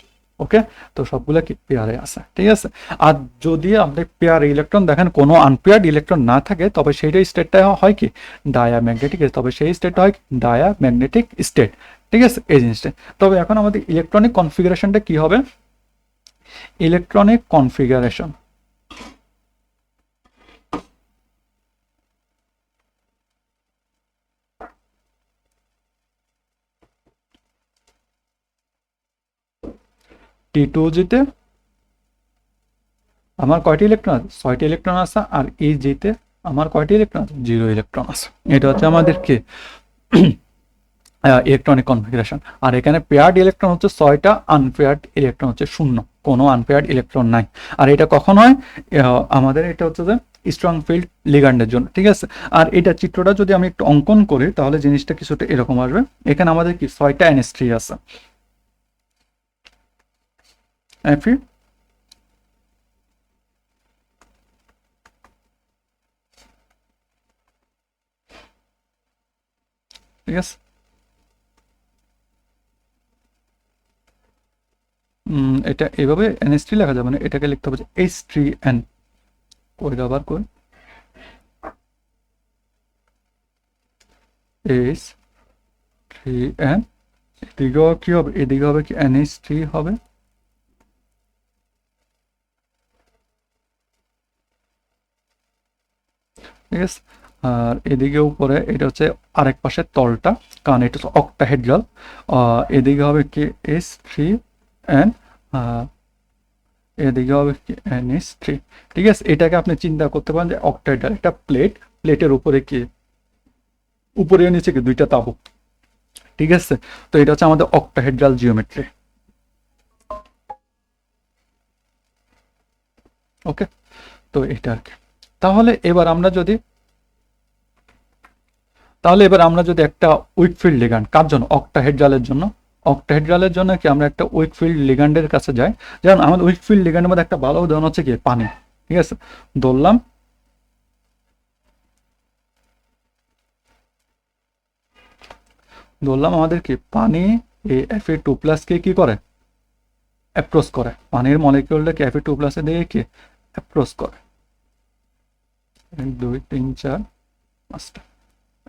ওকে। তো সবগুলা কি পেয়ারে আছে, ঠিক আছে। আর যদি আপনি পেয়ার ইলেকট্রন দেখেন কোনো আনপেয়ার্ড ইলেকট্রন না থাকে তবে সেইটাই স্টেটটা হয় কি ডায়াম্যাগনেটিক, তবে সেই স্টেটটা হয় ডায়াম্যাগনেটিক স্টেট, ঠিক আছে, এই জিনিসটা। তবে এখন আমাদের ইলেকট্রনিক কনফিগারেশনটা কি হবে? ইলেকট্রনিক কনফিগারেশন T2G-তে আমার কয়টি ইলেকট্রন আছে? 6টি ইলেকট্রন আছে। আর EG-তে আমার কয়টি ইলেকট্রন আছে? 0 ইলেকট্রন আছে। এটা হচ্ছে আমাদের কি ইলেকট্রনিক কনফিগারেশন। আর এখানে পেয়ার্ড ইলেকট্রন হচ্ছে 6টা, আনপেয়ার্ড ইলেকট্রন হচ্ছে 0, কোনো আনপেয়ার্ড ইলেকট্রন নাই। আর এটা কখন হয়? আমাদের এটা হচ্ছে যে স্ট্রং ফিল্ড লিগ্যান্ডের জন্য, ঠিক আছে। আর এটা চিত্রটা যদি আমি একটু অঙ্কন করি তাহলে জিনিসটা কিছুটা এরকম আসবে। এখানে আমাদের কি 6টা NH3 আছে, Fe, ঠিক আছে। এটা এভাবে NH3 লেখা যাবে না, এটাকে লিখতে হবে যে H3N, ওই আবার কই H3N, এদিকেও কি হবে, এদিকে হবে কি NH3 হবে, ঠিক আছে। আর এদিকে উপরে এটা হচ্ছে আরেক পাশের তলটা, কারণ এটা হচ্ছে অক্টাহেড্রাল। এদিকে হবে কি H3 অ্যান্ড এদিকে হবে কি NH3, ঠিক আছে। এটাকে আপনি চিন্তা করতে পারেন যে অক্টাহেড্রাল একটা প্লেট, প্লেটের উপরে কি উপরে নিচে কি দুইটা তাবু, ঠিক আছে। তো এটা হচ্ছে আমাদের অক্টাহেড্রাল জিওমেট্রি। ওকে, তো এটা আর কি। তাহলে এবার আমরা যদি একটা উইকফিল্ড লিগ্যান্ড, কার জন্য, অক্টাহেড্রালের জন্য, অক্টাহেড্রালের জন্য কি আমরা একটা উইকফিল্ড লিগ্যান্ডের কাছে যাই। যেমন আমাদের উইকফিল্ড লিগ্যান্ডের মধ্যে একটা ভালো উদাহরণ হচ্ছে কি পানি, ঠিক আছে। ধরলাম আমাদের কি পানি এই Fe2+ কে কি করে, অ্যাপ্রোচ করে, পানির মলিকিউলটা কি Fe2+ এর দিকে কি অ্যাপ্রোচ করে। 1 2 3 4 5টা,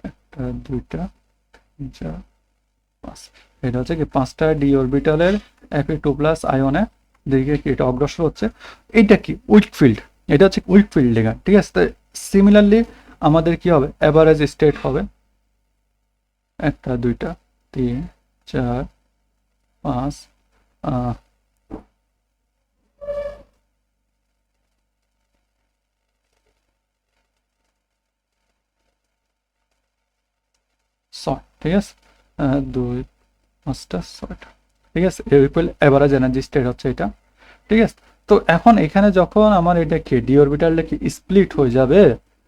1 2 3 4 5, এটা হচ্ছে কি 5টা ডি অরবিটালের Fe2+ আয়নে দিকে কি এটা অগ্রসর হচ্ছে। এটা কি উইকফিল্ড, এটা হচ্ছে উইকফিল্ড লিগ্যান্ড, ঠিক আছে। সিমিলারলি আমাদের কি হবে, এভারেজ স্টেট হবে 1 2 3 4 5, ছয়, ঠিক আছে। 2 5টা 6টা, ঠিক আছে। এভারেজ এনার্জি স্টেট হচ্ছে এটা, ঠিক আছে। তো এখন এখানে যখন আমার এটা কি ডি অরবিটালটা কি স্প্লিট হয়ে যাবে,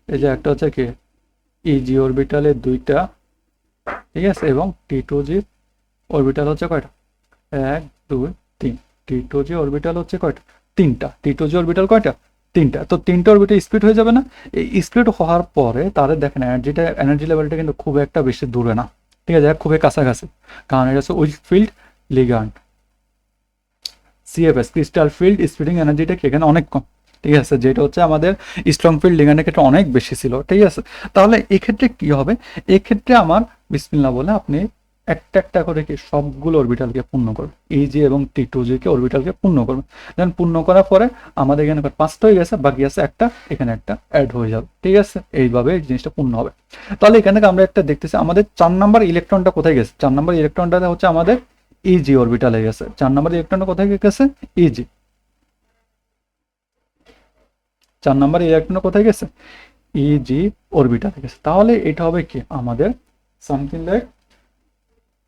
এই যে একটা হচ্ছে কি ইজি অরবিটালে দুইটা, ঠিক আছে, এবং T2G অরবিটাল হচ্ছে কয়টা, 1 2 3, T2G অরবিটাল হচ্ছে কয়টা, তিনটা। T2G অরবিটাল কয়টা, তিনটা। তো তিনটা অরবিটাল স্প্লিট হয়ে যাবে না। এই স্প্লিট হওয়ার পরে তাদের দেখেন এনার্জি লেভেলটা কিন্তু খুব একটা বেশি দূরে না, ঠিক আছে, খুবই কাছাকাছি, কারণ এটা হচ্ছে weak field ligand. CFS crystal field splitting এনার্জিটা কি এখানে অনেক কম, ঠিক আছে, যেটা হচ্ছে আমাদের স্ট্রং ফিল্ড লিগ্যান্ডের ক্ষেত্রে অনেক বেশি ছিল, ঠিক আছে। তাহলে এক্ষেত্রে কি হবে, এক্ষেত্রে আমার বিসমিল্লাহ বলে আপনি একটা একটা করে কি সবগুলো অরবিটালকে পূর্ণ করবে, EG এবং T2G কে অরবিটালকে পূর্ণ করবে। দেন পূর্ণ করার পরে আমাদের এখানে 5টা হয়ে গেছে, বাকি আছে একটা, এখানে একটা অ্যাড হয়ে যাবে, ঠিক আছে। এইভাবে এই জিনিসটা পূর্ণ হবে। তাহলে এখান থেকে আমরা একটা দেখতেছি আমাদের 4 নাম্বার ইলেকট্রনটা কোথায় গেছে, 4 নাম্বার ইলেকট্রনটা হচ্ছে আমাদের ইজি অরবিটালে গেছে। 4 নাম্বার ইলেকট্রনটা কোথায় গেছে, ইজি। 4 নাম্বার ইলেকট্রন কোথায় গেছে, ইজি অরবিটালে গেছে। তাহলে এটা হবে কি আমাদের something like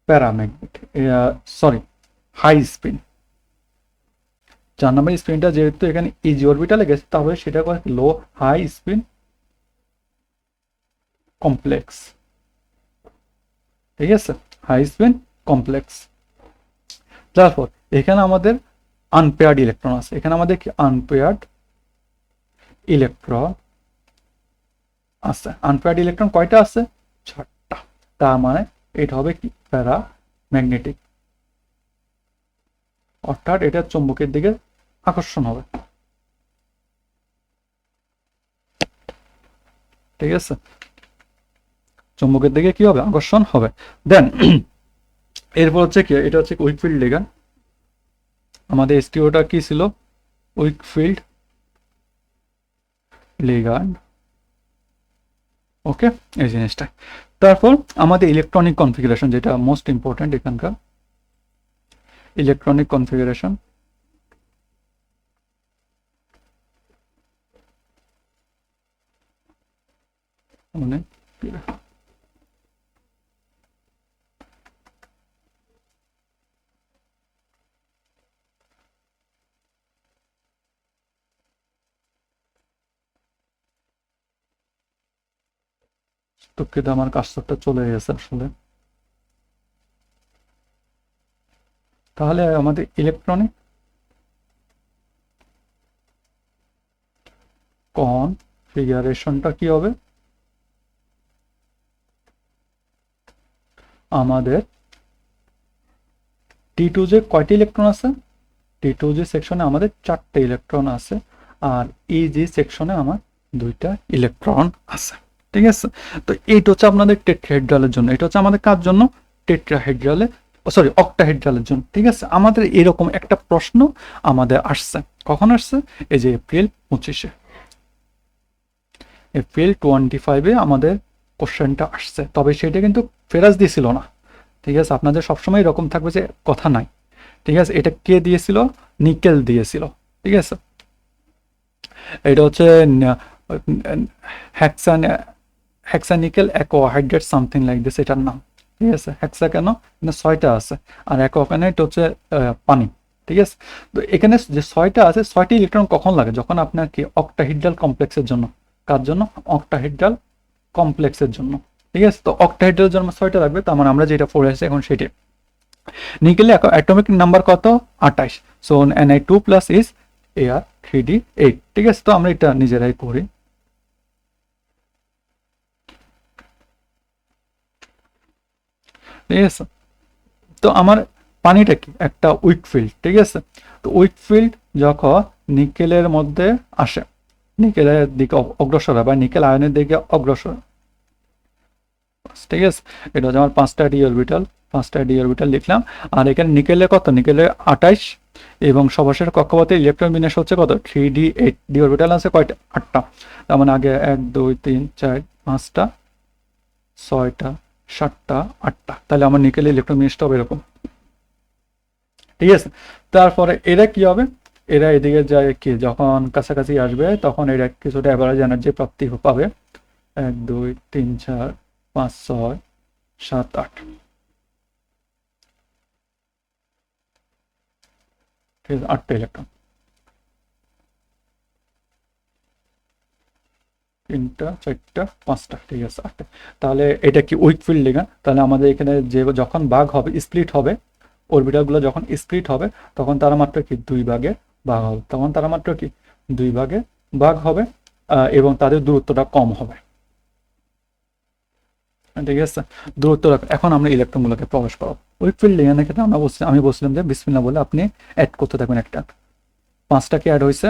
paramagnet, sorry high spin. 4 number স্পিনটা যেহেতু এখানে ইজি অরবিটালে গেছে, তাহলে সেটা করে লো হাই স্পিন কমপ্লেক্স, ঠিক আছে, হাই স্পিন কমপ্লেক্স। তারপর এখানে আমাদের আনপেয়ার্ড ইলেকট্রন আছে, এখানে আমাদের কি আনপেয়ার্ড ইলেকট্রন আছে। আনপেয়ার্ড ইলেকট্রন কয়টা আছে, 4টা। তার মানে এটা হবে কি প্যারাম্যাগনেটিক, অর্থাৎ এটা চুম্বকের দিকে আকর্ষণ হবে, ঠিক আছে, চুম্বকের দিকে কি হবে, আকর্ষণ হবে। দেন এরপর হচ্ছে কি, এটা হচ্ছে উইকফিল্ড লিগ্যান্ড। আমাদের STOটা কি ছিল, উইকফিল্ড লিগ্যান্ড, ওকে, এই জিনিসটা। তারপর আমাদের ইলেকট্রনিক কনফিগারেশন, যেটা মোস্ট ইম্পর্টেন্ট এখানকার, ইলেকট্রনিক কনফিগারেশন। মানে দুঃখিত, আমার কাজটা চলে গেছে আসলে। তাহলে আমাদের ইলেকট্রনিক কনফিগারেশনটা কি হবে, আমাদের T2G কয়টি ইলেকট্রন আছে, T2G সেকশনে আমাদের 4টে ইলেকট্রন আছে, আর EG সেকশনে আমার 2টা ইলেকট্রন আছে, ঠিক আছে। তো এইটা হচ্ছে আপনাদের টেট্রাহেড্রালের জন্য, এটা হচ্ছে আমাদের কার জন্য, টেট্রাহেড্রালে সরি অক্টাহেড্রালের জন্য, ঠিক আছে। আমাদের এরকম একটা প্রশ্ন আমাদের আসছে, কখন আসছে, এই যে এপ্রিল 25-এ, এপ্রিল 25-এ আমাদের কোশ্চেনটা আসছে, তবে সেটা কিন্তু ফেরাজ দিয়েছিল না, ঠিক আছে। আপনাদের সবসময় এরকম থাকবে যে কথা নাই, ঠিক আছে। এটা কে দিয়েছিল, নিকেল দিয়েছিল, ঠিক আছে। এটা হচ্ছে হ্যাক্সান হ্যাক্সানিকেল অ্যাকোহাইড্রেট সামথিং লাইক দিস এটার নাম, ঠিক আছে। হ্যাক্সা কেন, এখানে 6টা আছে, আর অ্যাকোহাইড্রেট হচ্ছে পানি, ঠিক আছে। তো এখানে যে 6টা আছে, 6টি ইলেকট্রন কখন লাগে, যখন আপনার কি অক্টাহিড্রাল কমপ্লেক্সের জন্য, কার জন্য, অক্টাহিড্রাল কমপ্লেক্সের জন্য, ঠিক আছে। তো অক্টাহিড্রাল জন্য 6টা লাগবে, তার মানে আমরা যেটা পড়ে আসছি এখন সেটি। নিকেলে অ্যাটমিক নাম্বার কত, 28, so Ni2 plus is Ar3D8, ঠিক আছে। তো আমরা এটা নিজেরাই করি, ঠিক আছে। তো আমার পানিটা কি, একটা উইক ফিল্ড, ঠিক আছে। তো উইক ফিল্ড যখন নিকেলের মধ্যে আসে, নিকেলের দিকে অগ্রসর হয় বা নিকেল আয়নের দিকে অগ্রসর, ঠিক আছে। এটা হচ্ছে আমার 5টা ডি অরবিটাল, 5টা ডি অরবিটাল লিখলাম। আর এখানে নিকেলে কত, নিকেলে 28, এবং সর্বশেষ কক্ষপথে ইলেকট্রন বিন্যাস হচ্ছে কত, 3D8, ডি অরবিটাল আছে কয়টা, 8টা। তার মানে আগে 1 2 3 4 5টা 6টা 7টা 8টা, তাহলে আমার নিকেলে ইলেকট্রন বিন্যাসটা হবে এরকম, ঠিক আছে। তারপরে এরা কি হবে, এরা এদিকে যায় কি, যখন কাছাকাছি আসবে তখন এরা কিছুটা অ্যাভারেজ এনার্জি প্রাপ্তি পাবে, 1 2 3 4 5 6 7 8, ঠিক আছে, 8টা ইলেকট্রন, 3টা 4টা 5টা, ঠিক আছে, 8টা। তাহলে এটা কি উইক ফিল্ড লিগ্যান্ড, তাহলে আমাদের এখানে যে যখন ভাগ হবে, স্প্লিট হবে, অরবিটালগুলো যখন স্প্লিট হবে তখন তারা মাত্র কি 2 ভাগে ভাগ হবে, তখন তারা মাত্র কি 2 ভাগে ভাগ হবে, এবং তাদের দূরত্বটা কম হবে, ঠিক আছে। দূরত্ব এখন আমরা ইলেকট্রনগুলোকে প্রবেশ করব। উইক ফিল্ড লিগ্যান্ডের ক্ষেত্রে আমি বলছিলাম যে বিসমিল্লাহ বলে আপনি অ্যাড করতে থাকবেন, একটা 5টা কি অ্যাড হয়েছে,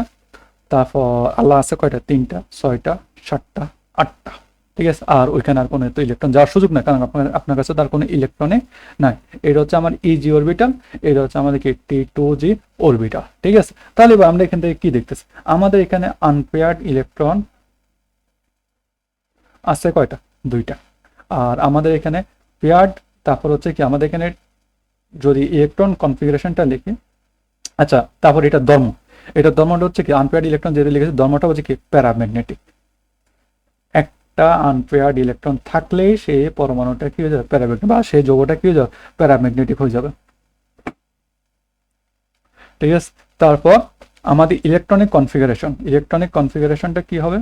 তারপর আল্লাহ আছে কয়টা, 3টা 6টা 7টা 8টা, ঠিক আছে। আর ওইখানে আর কোনো তো ইলেকট্রন যাওয়ার সুযোগ নাই, কারণ আপনার কাছে তার কোনো ইলেকট্রনে নাই। এটা হচ্ছে আমার ইজি অরবিটাল, এটা হচ্ছে আমাদের কি T2G অরবিটাল, ঠিক আছে। তাহলে এবার আমরা এখান থেকে কি দেখতেছি, আমাদের এখানে আনপেয়ার্ড ইলেকট্রন আছে কয়টা, 2টা। আর আমাদের এখানে পেয়ার্ড, তারপর হচ্ছে কি আমাদের এখানে যদি ইলেকট্রন কনফিগারেশনটা লিখি, আচ্ছা, তারপর এটা ধর্ম, এটা ধর্মটা হচ্ছে কি আনপেয়ার্ড ইলেকট্রন যেটা লিখেছে, ধর্মটা হচ্ছে কি প্যারাম্যাগনেটিক। একটা আনপেয়ার্ড ইলেকট্রন থাকলেই সেই পরমাণুটা কি হয়ে যাবে, প্যারাম্যাগনেটিক, বা সেই যৌগটা কি হয়ে যাবে, প্যারাম্যাগনেটিক হয়ে যাবে, ঠিক আছে। তারপর আমাদের ইলেকট্রনিক কনফিগারেশনটা কি হবে,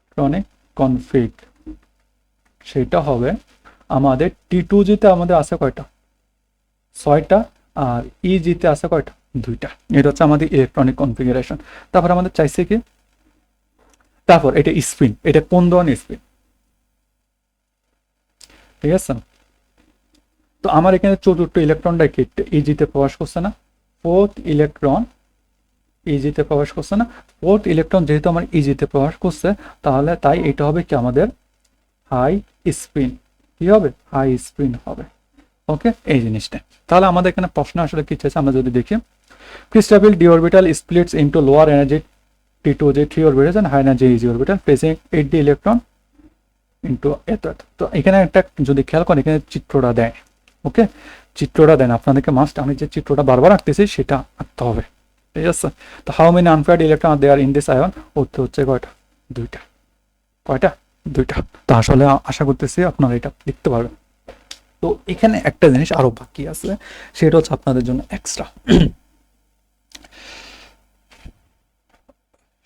ইলেকট্রনিক কনফিগ, সেটা হবে আমাদের T2G-তে আমাদের আছে কয়টা, 6টা, আর EG-তে আছে কয়টা, 2টা। এটা হচ্ছে আমাদের ইলেকট্রনিক কনফিগারেশন। তারপর আমাদের চাইছে কি, তারপর এটা স্পিন, এটা কোন ধরনের স্পিন, ঠিক আছে। তো আমার এখানে চতুর্থ ইলেকট্রনটা কি ইজিতে প্রবেশ করছে না, ফোর্থ ইলেকট্রন ইজিতে প্রবেশ করছে না, ফোর্থ ইলেকট্রন যেহেতু আমার ইজিতে প্রবেশ করছে, তাহলে তাই এটা হবে কি আমাদের হাই স্পিন, কি হবে, হাই স্পিন হবে, ওকে, এই জিনিসটা। তাহলে আমাদের এখানে প্রশ্ন আসলে কি চাইছে, আমরা যদি দেখি, ক্রিস্টাবিল d orbital splits into lower energy T2G 3 orbitals and high energy EG orbital placing 8d electron into এত। তো এখানে একটা যদি খেয়াল করেন, এখানে চিত্রটা দেয়, ওকে, চিত্রটা দেন আপনাদেরকে, মাস্ট আমি যে চিত্রটা বারবার আঁকতেছি সেটা আঁকতে হবে, ঠিক আছে। তো how many unpaired electron are there in this ion, উত্তর হচ্ছে কয়টা, 2টা, কয়টা, 2টা। তো আসলে আশা করতেছি আপনারা এটা লিখতে পারবেন। তো এখানে একটা জিনিস আরো বাকি আছে, সেটা হচ্ছে আপনাদের জন্য এক্সট্রা,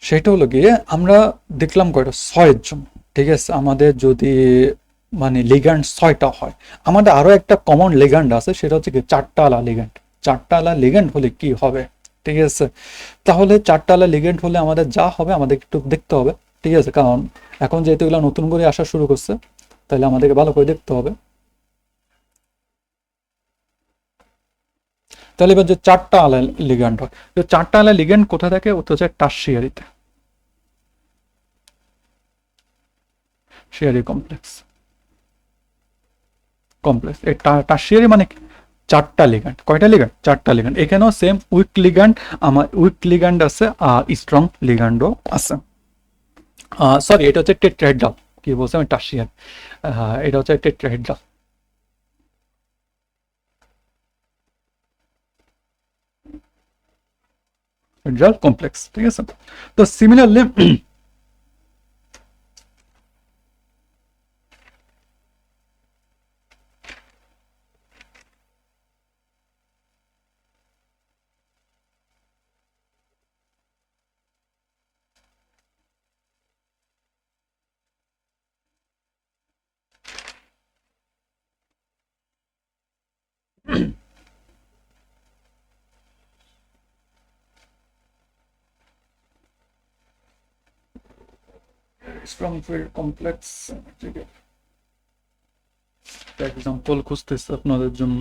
সেটা হলো গিয়ে আমরা দেখলাম কয়টা, 6-এর জন্য, ঠিক আছে। আমাদের যদি মানে লিগ্যান্ড 6টা হয়, আমাদের আরো একটা কমন লিগ্যান্ড আছে, সেটা হচ্ছে কি 4টা লিগ্যান্ড। 4টা লিগ্যান্ড হলে কি হবে, ঠিক আছে। তাহলে 4টা লিগ্যান্ড হলে আমাদের যা হবে আমাদের একটু দেখতে হবে, ঠিক আছে, কারণ এখন যেহেতু এগুলো নতুন করে আসা শুরু করছে, তাহলে আমাদেরকে ভালো করে দেখতে হবে। তাহলে এবার যে 4টা লিগ্যান্ড হয়, 4টা লিগ্যান্ড কোথায় থাকে, ওটা হচ্ছে টারশিয়ারিতে, শেয়ারি কমপ্লেক্স, কমপ্লেক্স। এই টারশিয়ারি মানে চারটা লিগ্যান্ড, কয়টা লিগ্যান্ড? চারটা লিগ্যান্ড। এখানেও সেম উইক লিগ্যান্ড, আমার উইক লিগ্যান্ড আছে আর স্ট্রং লিগ্যান্ডও আছে। সরি, এটা হচ্ছে টেট্রাহেড্রাল, কি বলছি আমি, টারশিয়ারি। এটা হচ্ছে টেট্রাহেড্রাল। হেড্রাল কমপ্লেক্স, ঠিক আছে। তো সিমিলারলি স্ট্রং ফিল্ড কমপ্লেক্স, ঠিক আছে, এক্সাম্পল খুঁজতেছি আপনাদের জন্য।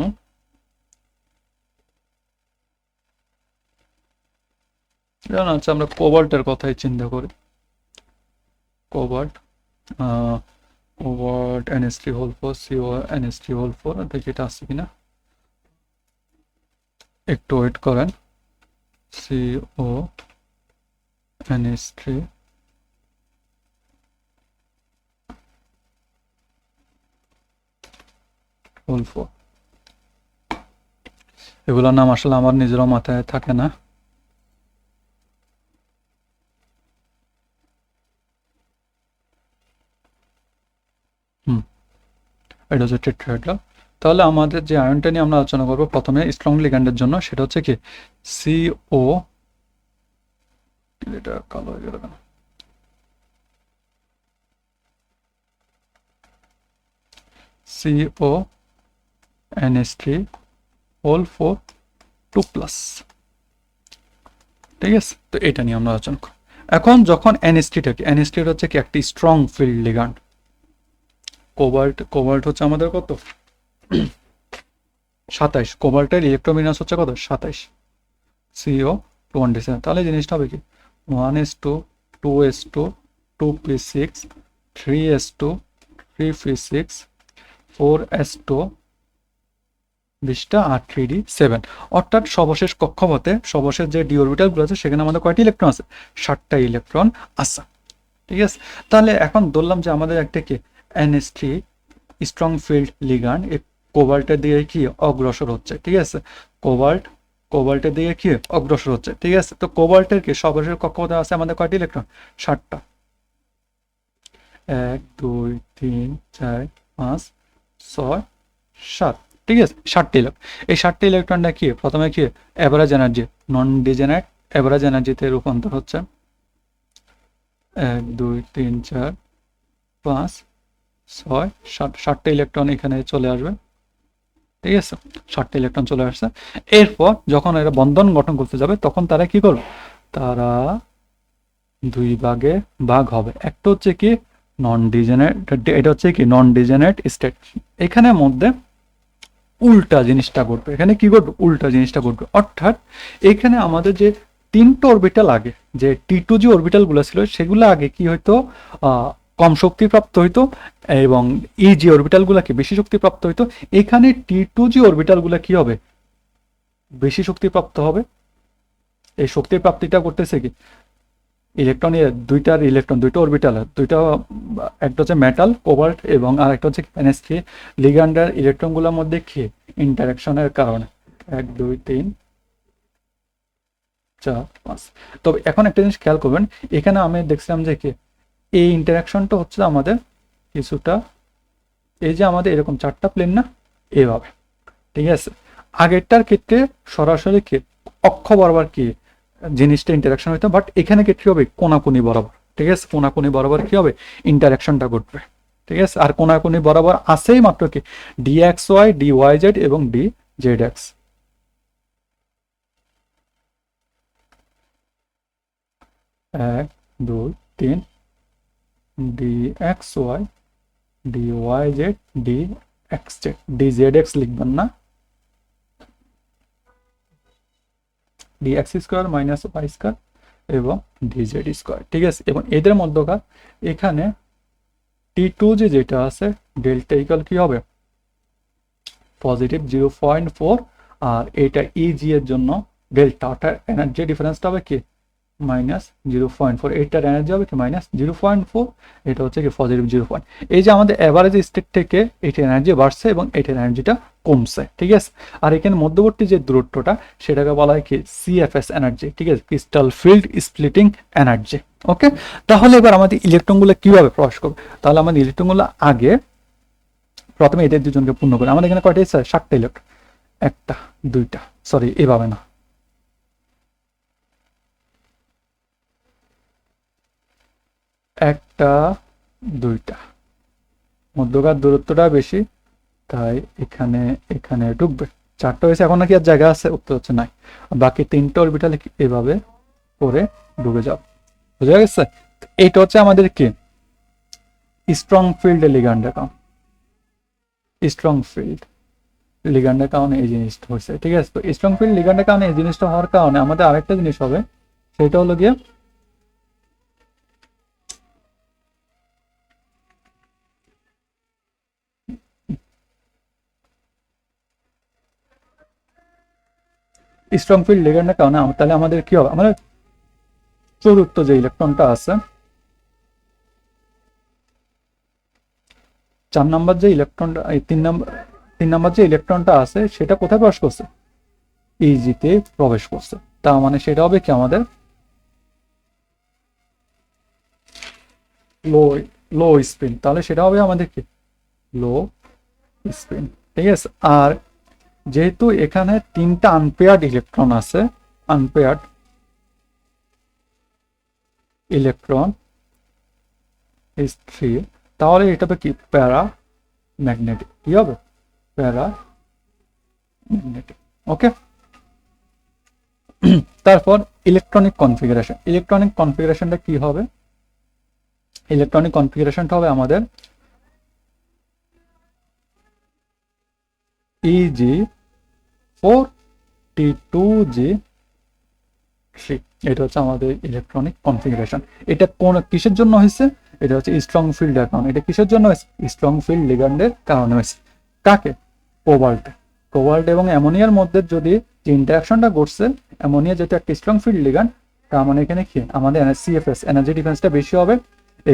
যেমন আচ্ছা, আমরা কোবাল্টের কথাই চিন্তা করি। Cobalt, cobalt NH3 CO NH3, দেখি এটা আছে কিনা, একটু ওয়েট করেন। CO NH3 এগুলোর নাম আসলে আমার নিজেরও মাথায় থাকে না। এটা হচ্ছে টেট্রাহেড্রাল। তাহলে আমাদের যে আয়নটা নিয়ে আমরা আলোচনা করবো প্রথমে স্ট্রং লিগ্যান্ডের জন্য, সেটা হচ্ছে কি CO, এটা কালো হয়ে গেল কেন, CO NH3 2+, ঠিক আছে। তো এটা নিয়ে আমরা আলোচনা করব। এখন যখন NH3 হচ্ছে কি একটি স্ট্রং ফিল্ড লিগ্যান্ড। কোবাল্ট হচ্ছে আমাদের কত, 27। কোবাল্টের ইলেকট্রোবিন্যাস হচ্ছে কত, 27। CO 27। তাহলে জিনিসটা হবে কি 1s2 2s2 2p6 3s2 3p6 4s2 20টা আর 3d7। অর্থাৎ সর্বশেষ কক্ষপথে সর্বশেষ যে ডি অরবিটালগুলো আছে সেখানে আমাদের কয়টি ইলেকট্রন আছে, 7টা ইলেকট্রন আছে, ঠিক আছে। তাহলে এখন ধরলাম যে আমাদের একটা কি NH3 স্ট্রং ফিল্ড লিগ্যান্ড এই কোবাল্টের দিকে কি অগ্রসর হচ্ছে, ঠিক আছে। কোবাল্টের দিকে কি অগ্রসর হচ্ছে, ঠিক আছে। তো কোবাল্টের কি সর্বশেষ কক্ষপথে আছে আমাদের কয়টি ইলেকট্রন, 7টা। 1 2 3 4 5 6 7, ঠিক আছে, 7টি ইলেকট্রন। এই 7টি ইলেকট্রনটা কি প্রথমে কি অ্যাভারেজ এনার্জি, নন ডিজেনারেট অ্যাভারেজ এনার্জিতে রূপান্তর হচ্ছে। 1 2 3 4 5 6 7, 7টা ইলেকট্রন এখানে চলে আসবে, ঠিক আছে। 7টা ইলেকট্রন চলে আসছে। এরপর যখন এরা বন্ধন গঠন করতে যাবে তখন তারা কি করবে, তারা দুই ভাগে ভাগ হবে। একটা হচ্ছে কি নন ডিজেনারেট, এটা হচ্ছে কি নন ডিজেনারেট স্টেট। এখানের মধ্যে উল্টা জিনিসটা ঘটবে, এখানে কি ঘটবে, উল্টা জিনিসটা ঘটবে। অর্থাৎ এখানে আমাদের যে 3টা অরবিটাল আগে যে T2 যে অরবিটালগুলো ছিল সেগুলো আগে কি হয়তো কম শক্তিপ্রাপ্ত হইতো এবং এই যে অরবিটালগুলোকে বেশি শক্তিপ্রাপ্ত হইতো। এখানে T2 যে অরবিটালগুলো কি হবে, বেশি শক্তিপ্রাপ্ত হবে। এই শক্তির প্রাপ্তিটা করতেছে কি ইলেকট্রনের দুইটা অরবিটাল, একটা হচ্ছে মেটাল কোবাল্ট এবং আর একটা হচ্ছে NH3 লিগ্যান্ডের ইলেকট্রনগুলোর মধ্যে কি ইন্টারাকশনের কারণে 1 2 3 4 5। তবে এখন একটা জিনিস খেয়াল করবেন, এখানে আমি দেখছিলাম যে কি এই ইন্টারাকশনটা হচ্ছে আমাদের কিছুটা এই যে আমাদের এরকম 4টা প্লেন না, এভাবে, ঠিক আছে। আগেরটার ক্ষেত্রে সরাসরি কি অক্ষ বরাবর কি জিনিসটা ইন্টারাকশন হইতো, বাট এখানে ক্ষেত্রে হবে কোনাকুনি বরাবর, ঠিক আছে। কোনাকুনি বরাবর কি হবে ইন্টারাকশনটা ঘটবে, ঠিক আছে। আর কোনাকুনি বরাবর আসেই মাত্র কি DXY DYZ এবং DZX। 1 2 3 DXY DYZ DXZ, DZX লিখবেন না, dx² - y² এবং dz², ঠিক আছে। এবং এদের মধ্যকার এখানে T2 যেটা আছে ডেল্টা ইকুয়াল কি হবে পজিটিভ 0.4, আর এটা ইজি এর জন্য ডেল্টা, অর্থাৎ এনার্জি ডিফারেন্সটা হবে কি -0.4, এইটার এনার্জি হবে কি -0.4, এটা হচ্ছে কি পজিটিভ 0. এই যে আমাদের অ্যাভারেজ স্টেট থেকে এটার এনার্জি বাড়ছে এবং এটার এনার্জিটা কমছে, ঠিক আছে। আর এখানে মধ্যবর্তী যে দূরত্বটা সেটাকে বলা হয় কি সিএফএস এনার্জি, ঠিক আছে, ক্রিস্টাল ফিল্ড স্প্লিটিং এনার্জি। ওকে, তাহলে এবার আমাদের ইলেকট্রনগুলো কিভাবে প্রকাশ করবে? তাহলে আমাদের ইলেকট্রনগুলো আগে প্রথমে এদের দুজনকে পূর্ণ করে, আমাদের এখানে কয়টা স্যার 7টা ইলেকট্রন, একটা দুইটা, সরি এভাবে না, একটা দুইটা, মধ্যকার দূরত্বটা বেশি, তাই এখানে এখানে ঢুকবে। 4টা হয়েছে, এখন নাকি আর জায়গা আছে? উত্তর হচ্ছে নাই। বাকি 3টা অরবিটালে এভাবে করে ঢুকে যাও, বুঝা গেছে? এইটা হচ্ছে আমাদের কি স্ট্রং ফিল্ড লিগ্যান্ডের কারণ, স্ট্রং ফিল্ড লিগ্যান্ডের কারণে এই জিনিসটা হয়েছে, ঠিক আছে। তো স্ট্রং ফিল্ড লিগ্যান্ডের কারণে এই জিনিসটা হওয়ার কারণে আমাদের আরেকটা জিনিস হবে, সেটা হলো গিয়ে স্ট্রং ফিল্ড লিগ্যান্ডের কারণে তাহলে আমাদের কি হবে, আমাদের চতুর্থ যে ইলেকট্রনটা আছে, 4 নাম্বার যে ইলেকট্রনটা, এই 3 নাম্বার যে ইলেকট্রনটা আছে সেটা কোথায় প্রবেশ করছে? ইজিতে প্রবেশ করছে। তার মানে সেটা হবে কি আমাদের লো লো স্পিন, তাহলে সেটা হবে আমাদের কি লো স্পিন, ঠিক আছে। আর যেহেতু এখানে 3টা আনপেয়ার্ড ইলেকট্রন আছে, আনপেয়ার্ড ইলেকট্রন ইজ 3, তাহলে এটা হবে কি প্যারা ম্যাগনেটিক, কি হবে প্যারা ম্যাগনেটিক। ওকে, তারপর ইলেকট্রনিক কনফিগারেশন, ইলেকট্রনিক কনফিগারেশনটা কি হবে? ইলেকট্রনিক কনফিগারেশনটা হবে আমাদের EG4 T2G3, এটা হচ্ছে আমাদের ইলেকট্রনিক কনফিগারেশন। এটা কোন কিসের জন্য হয়েছে? এটা হচ্ছে স্ট্রং ফিল্ডের কারণে। এটা কিসের জন্য হয়েছে? স্ট্রং ফিল্ড লিগ্যান্ডের কারণে হয়েছে। কাকে? কোবাল্ট। কোবাল্ট এবং অ্যামোনিয়ার মধ্যে যদি যে ইন্টারাকশনটা ঘটছে, অ্যামোনিয়া যেটা একটা স্ট্রং ফিল্ড লিগ্যান্ড, তার মানে এখানে কি আমাদের সিএফএস এনার্জি ডিফেন্সটা বেশি হবে।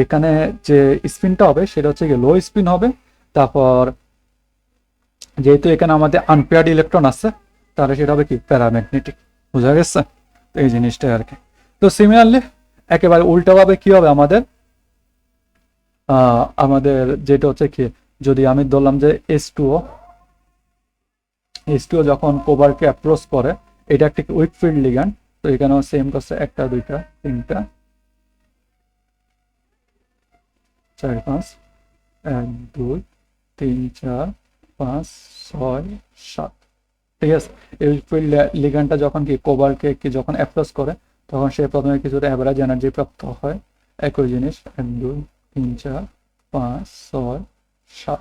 এখানে যে স্পিনটা হবে সেটা হচ্ছে লো স্পিন হবে। তারপর যেহেতু এখানে আমাদের আনপেয়ার্ড ইলেকট্রন আছে, তাহলে সেটা হবে কি প্যারাম্যাগনেটিক, বোঝা গেছে? তো এই জিনিসটা আর কি। তো সিমিলারলি একেবারে উল্টাভাবে কি হবে আমাদের, আমাদের যেটা হচ্ছে কি, যদি আমি ধরলাম যে H2O যখন কোবারকে অ্যাপ্রোচ করে, এটা একটা উইক ফিল্ড লিগ্যান্ড, তো এখানেও সেম করছে, একটা দুইটা তিনটা 4 5, 1 2 3 4 5 6 7, ঠিক আছে। এই ফিল্ড লিগ্যান্ডটা যখন কি কোবারকে কি যখন অ্যাপ্রোচ করে, তখন সে প্রথমে কিছুটা অ্যাভারেজ এনার্জি প্রাপ্ত হয়। একই জিনিস 1 2 3 4 5 6 7,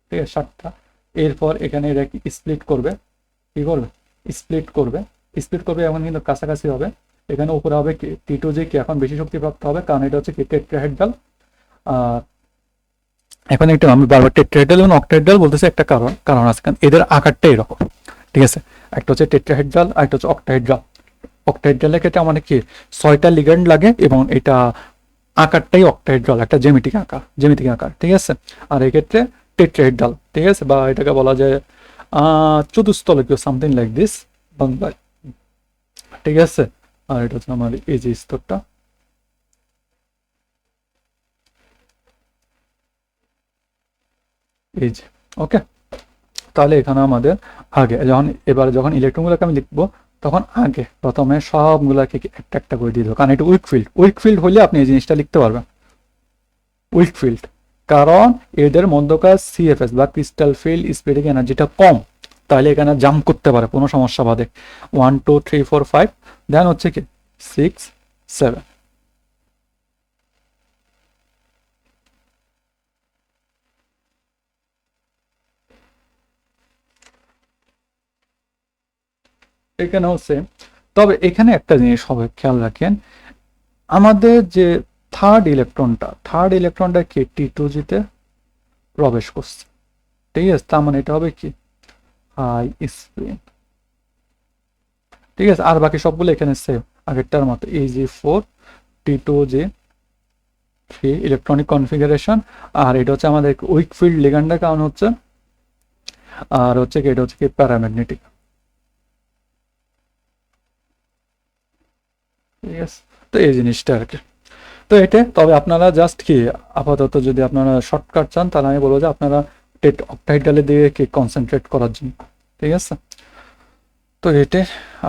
ঠিক আছে, 7টা। এরপর এখানে এটা কি স্প্লিট করবে, কি করবে স্প্লিট করবে, স্প্লিট করবে এখন কিন্তু কাছাকাছি হবে। এখানে উপরে হবে কি T2G কি এখন বেশি শক্তি প্রাপ্ত হবে, কারণ এটা হচ্ছে কি টেট্রাহেড্রাল। আর এখন একটা আমি বারবার টেট্রাহেড্রাল এবং অক্টাহেড্রাল বলতেছি, একটা কারণ আছে, কারণ এদের আকারটা এরকম, ঠিক আছে। একটা হচ্ছে টেট্রাহেড্রাল আর একটা হচ্ছে অক্টাহেড্রাল। অক্টাহেড্রালের ক্ষেত্রে আমাদের কি 6টা লিগ্যান্ড লাগে এবং এটা আকারটাই অক্টাহেড্রাল, একটা জ্যামিতিক আকার, ঠিক আছে। আর এক্ষেত্রে টেট্রাহেড্রাল, ঠিক আছে, বা এটাকে বলা যায় চতুস্তলকীয়, সামথিং লাইক দিস বাংলায়, ঠিক আছে। আর এটা হচ্ছে আমার এই যে স্তরটা, এই যে, ওকে। তাহলে এখানে আমাদের আগে যখন ইলেকট্রনগুলোকে আমি লিখবো, তখন আগে প্রথমে সবগুলাকে একটা একটা করে দিয়ে দেবো, কারণ এটা উইক ফিল্ড হলে আপনি এই জিনিসটা লিখতে পারবেন উইক ফিল্ড, কারণ এদের মধ্যকার সিএফএস বা ক্রিস্টাল ফিল্ড স্প্লিটিং এনার্জিটা কম, তাহলে এখানে জাম্প করতে পারে কোনো সমস্যা বাদে 1 2 3 4 5, দেন হচ্ছে কি 6 7। এখানেও সেম, তবে এখানে একটা জিনিস হবে খেয়াল রাখেন, আমাদের যে থার্ড ইলেকট্রনটা কি T2G তে প্রবেশ করছে, ঠিক আছে। তার মানে এটা হবে কি হাই স্পিন। ঠিক আছে, আর বাকি সবগুলো এখানে সেম আগেরটার মতো, EG4 T2G3 ইলেকট্রনিক কনফিগারেশন। আর এটা হচ্ছে আমাদের উইক ফিল্ড লিগ্যান্ডের কারণ হচ্ছে, আর হচ্ছে কি এটা হচ্ছে কি প্যারাম্যাগনেটিক। ঠিক আছে, তো এই জিনিসটা আর কি। তো এটা তবে আপনারা জাস্ট কি আপাতত যদি আপনারা শর্টকাট চান তাহলে আমি বলবো যে আপনারা টেট অক্টাইডালে দিয়ে কি কনসেন্ট্রেট করার জন্য। ঠিক আছে, তো এটা,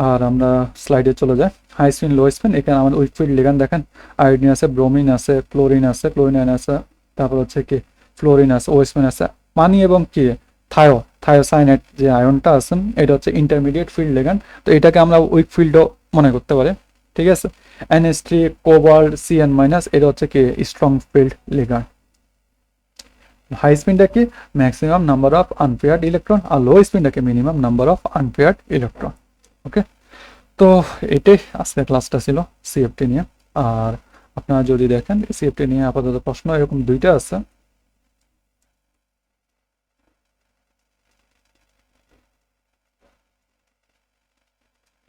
আর আমরা স্লাইডে চলে যাই। হাই স্পিন লো স্পিন, এখানে আমাদের উইকফিল্ড লিগ্যান্ড দেখেন, আয়োডিন আছে, ব্রোমিন আছে, ক্লোরিন আছে, ক্লোরিন আছে, তারপর হচ্ছে কি ফ্লোরিন আছে, ও স্পিন আছে, পানি এবং কি থায়োসাইনেট যে আয়নটা আছে এটা হচ্ছে ইন্টারমিডিয়েট ফিল্ড লিগ্যান্ড। তো এটাকে আমরা উইক ফিল্ডও মনে করতে পারি। ঠিক আছে, NH3 কোবাল্ট CN মাইনাস, এটা হচ্ছে কি স্ট্রং ফিল্ড লিগ্যান্ড। হাই স্পিনটা কি maximum number of unpaired electron, আর লো স্পিনটা কি minimum number of unpaired electron. Okay, তো এটাই আজকের ক্লাসটা ছিল CFT নিয়ে। আর আপনারা যদি দেখেন CFT নিয়ে আপাতত প্রশ্ন এরকম দুইটা আছে।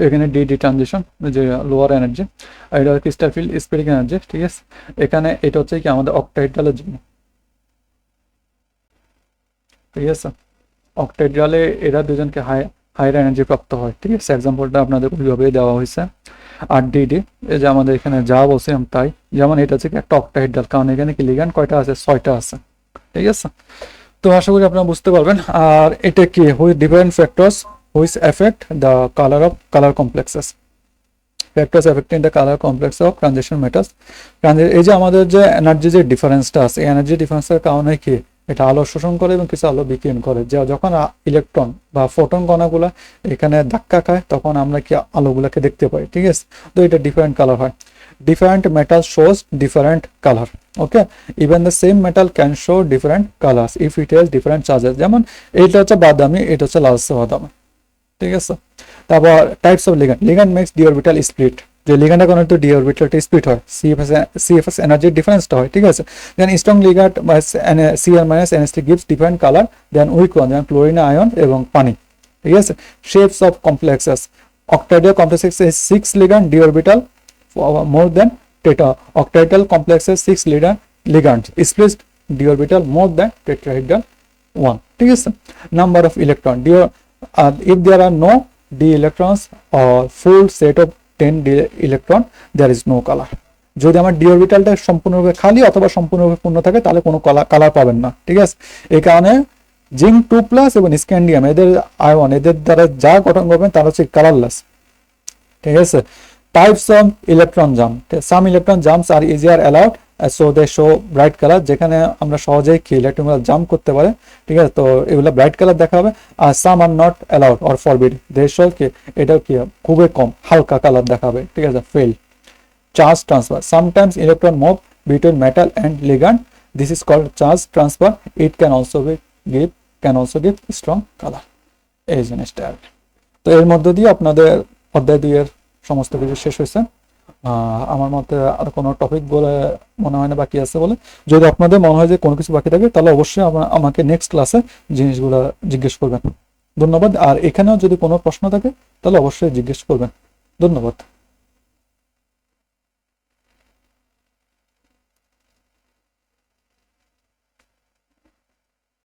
এখানে DD ট্রানজিশন, যে লোয়ার এনার্জি, আর এটা ক্রিস্টাল ফিল্ড স্পিরিক এনার্জি। ঠিক আছে, এখানে এটা হচ্ছে কি আমাদের অক্টাইডালের জন্য। ঠিক আছে, অক্টাইডালে এরা দুজনকে হায়ার এনার্জি প্রাপ্ত হয়। ঠিক আছে, এক্সাম্পলটা আপনাদের ওইভাবে দেওয়া হয়েছে। আর DD, এই যে আমাদের এখানে যা বলছিলাম তাই, যেমন এটা হচ্ছে একটা অক্টাইডাল, কারণ এখানে কি লিগ্যান্ড কয়টা আছে, 6টা আছে। ঠিক আছে, তো আশা করি আপনারা বুঝতে পারবেন। আর এটা কি which different factors which effect the colour complexes, factors affecting the colour complex of transition metals. এই যে আমাদের যে এনার্জি যে ডিফারেন্সটা আছে, এই এনার্জি ডিফারেন্সের কারণে কি এটা আলো শোষণ করে এবং কিছু আলো বিকিরণ করে। যে যখন ইলেকট্রন বা ফোটন কণাগুলা এখানে ধাক্কা খায় তখন আমরা কি আলোগুলাকে দেখতে পাই। ঠিক আছে, তো এটা ডিফারেন্ট কালার হয়। Different metal shows different colour. Okay, even the same metal can show different colours if it has different charges. যেমন এইটা হচ্ছে বাদামি, এটা হচ্ছে লালচে বাদামি। ঠিক আছে, তারপর types of ligand, ligand makes d orbital split, যে লিগ্যান্ডের কারণে তো ডি অরবিটালটা স্প্লিট হয়, সিএফএস এনার্জির ডিফারেন্সটা হয়। ঠিক আছে, then strong ligand Cr minus NH3 gives different colour then weak one, যেমন ক্লোরিন আয়ন এবং পানি। ঠিক আছে, shapes of complexes, octahedral complexes 6 ligand d orbital more than theta, octahedral complexes 6 ligands split d orbital more than tetrahedral 1. ঠিক আছে, number of electron if there are no d electrons or full set of 10 d electron there is no color. যদি আমার D অরবিটালটা সম্পূর্ণরূপে খালি অথবা সম্পূর্ণরূপে পূর্ণ থাকে তাহলে কোনো কালার পাবেন না। ঠিক আছে, এই কারণে জিঙ্ক 2+ এবং স্ক্যান্ডিয়াম এদের আয়ন, এদের দ্বারা যা গঠন করবেন তারা হচ্ছে কালারলেস। ঠিক আছে, types of electron jump, some electron jumps are easier allowed so they show bright color, যেখানে আমরা সহজেই কি ইলেকট্রনগুলো জাম্প করতে পারে। ঠিক আছে, তো এগুলো ব্রাইট কালার দেখা হবে। আর some are not allowed or forbid, they show কি এটা কি খুবই কম হালকা কালার দেখাবে। ঠিক আছে, fail। charge transfer, sometimes electron move between metal and ligand, this is called charge transfer, it can also give strong color। এই জিনিসটা আর কি। তো এর মধ্য দিয়ে আপনাদের অধ্যায় 2 এর সমস্ত কিছু শেষ হয়েছে। আমার মতে আর কোনো টপিক বলে মনে হয় না বাকি আছে বলে। যদি আপনাদের মনে হয় যে কোনো কিছু বাকি থাকে তাহলে অবশ্যই আমাকে নেক্সট ক্লাসে জিনিসগুলো জিজ্ঞেস করবেন। ধন্যবাদ। আর এখানেও যদি কোনো প্রশ্ন থাকে তাহলে অবশ্যই জিজ্ঞেস করবেন। ধন্যবাদ।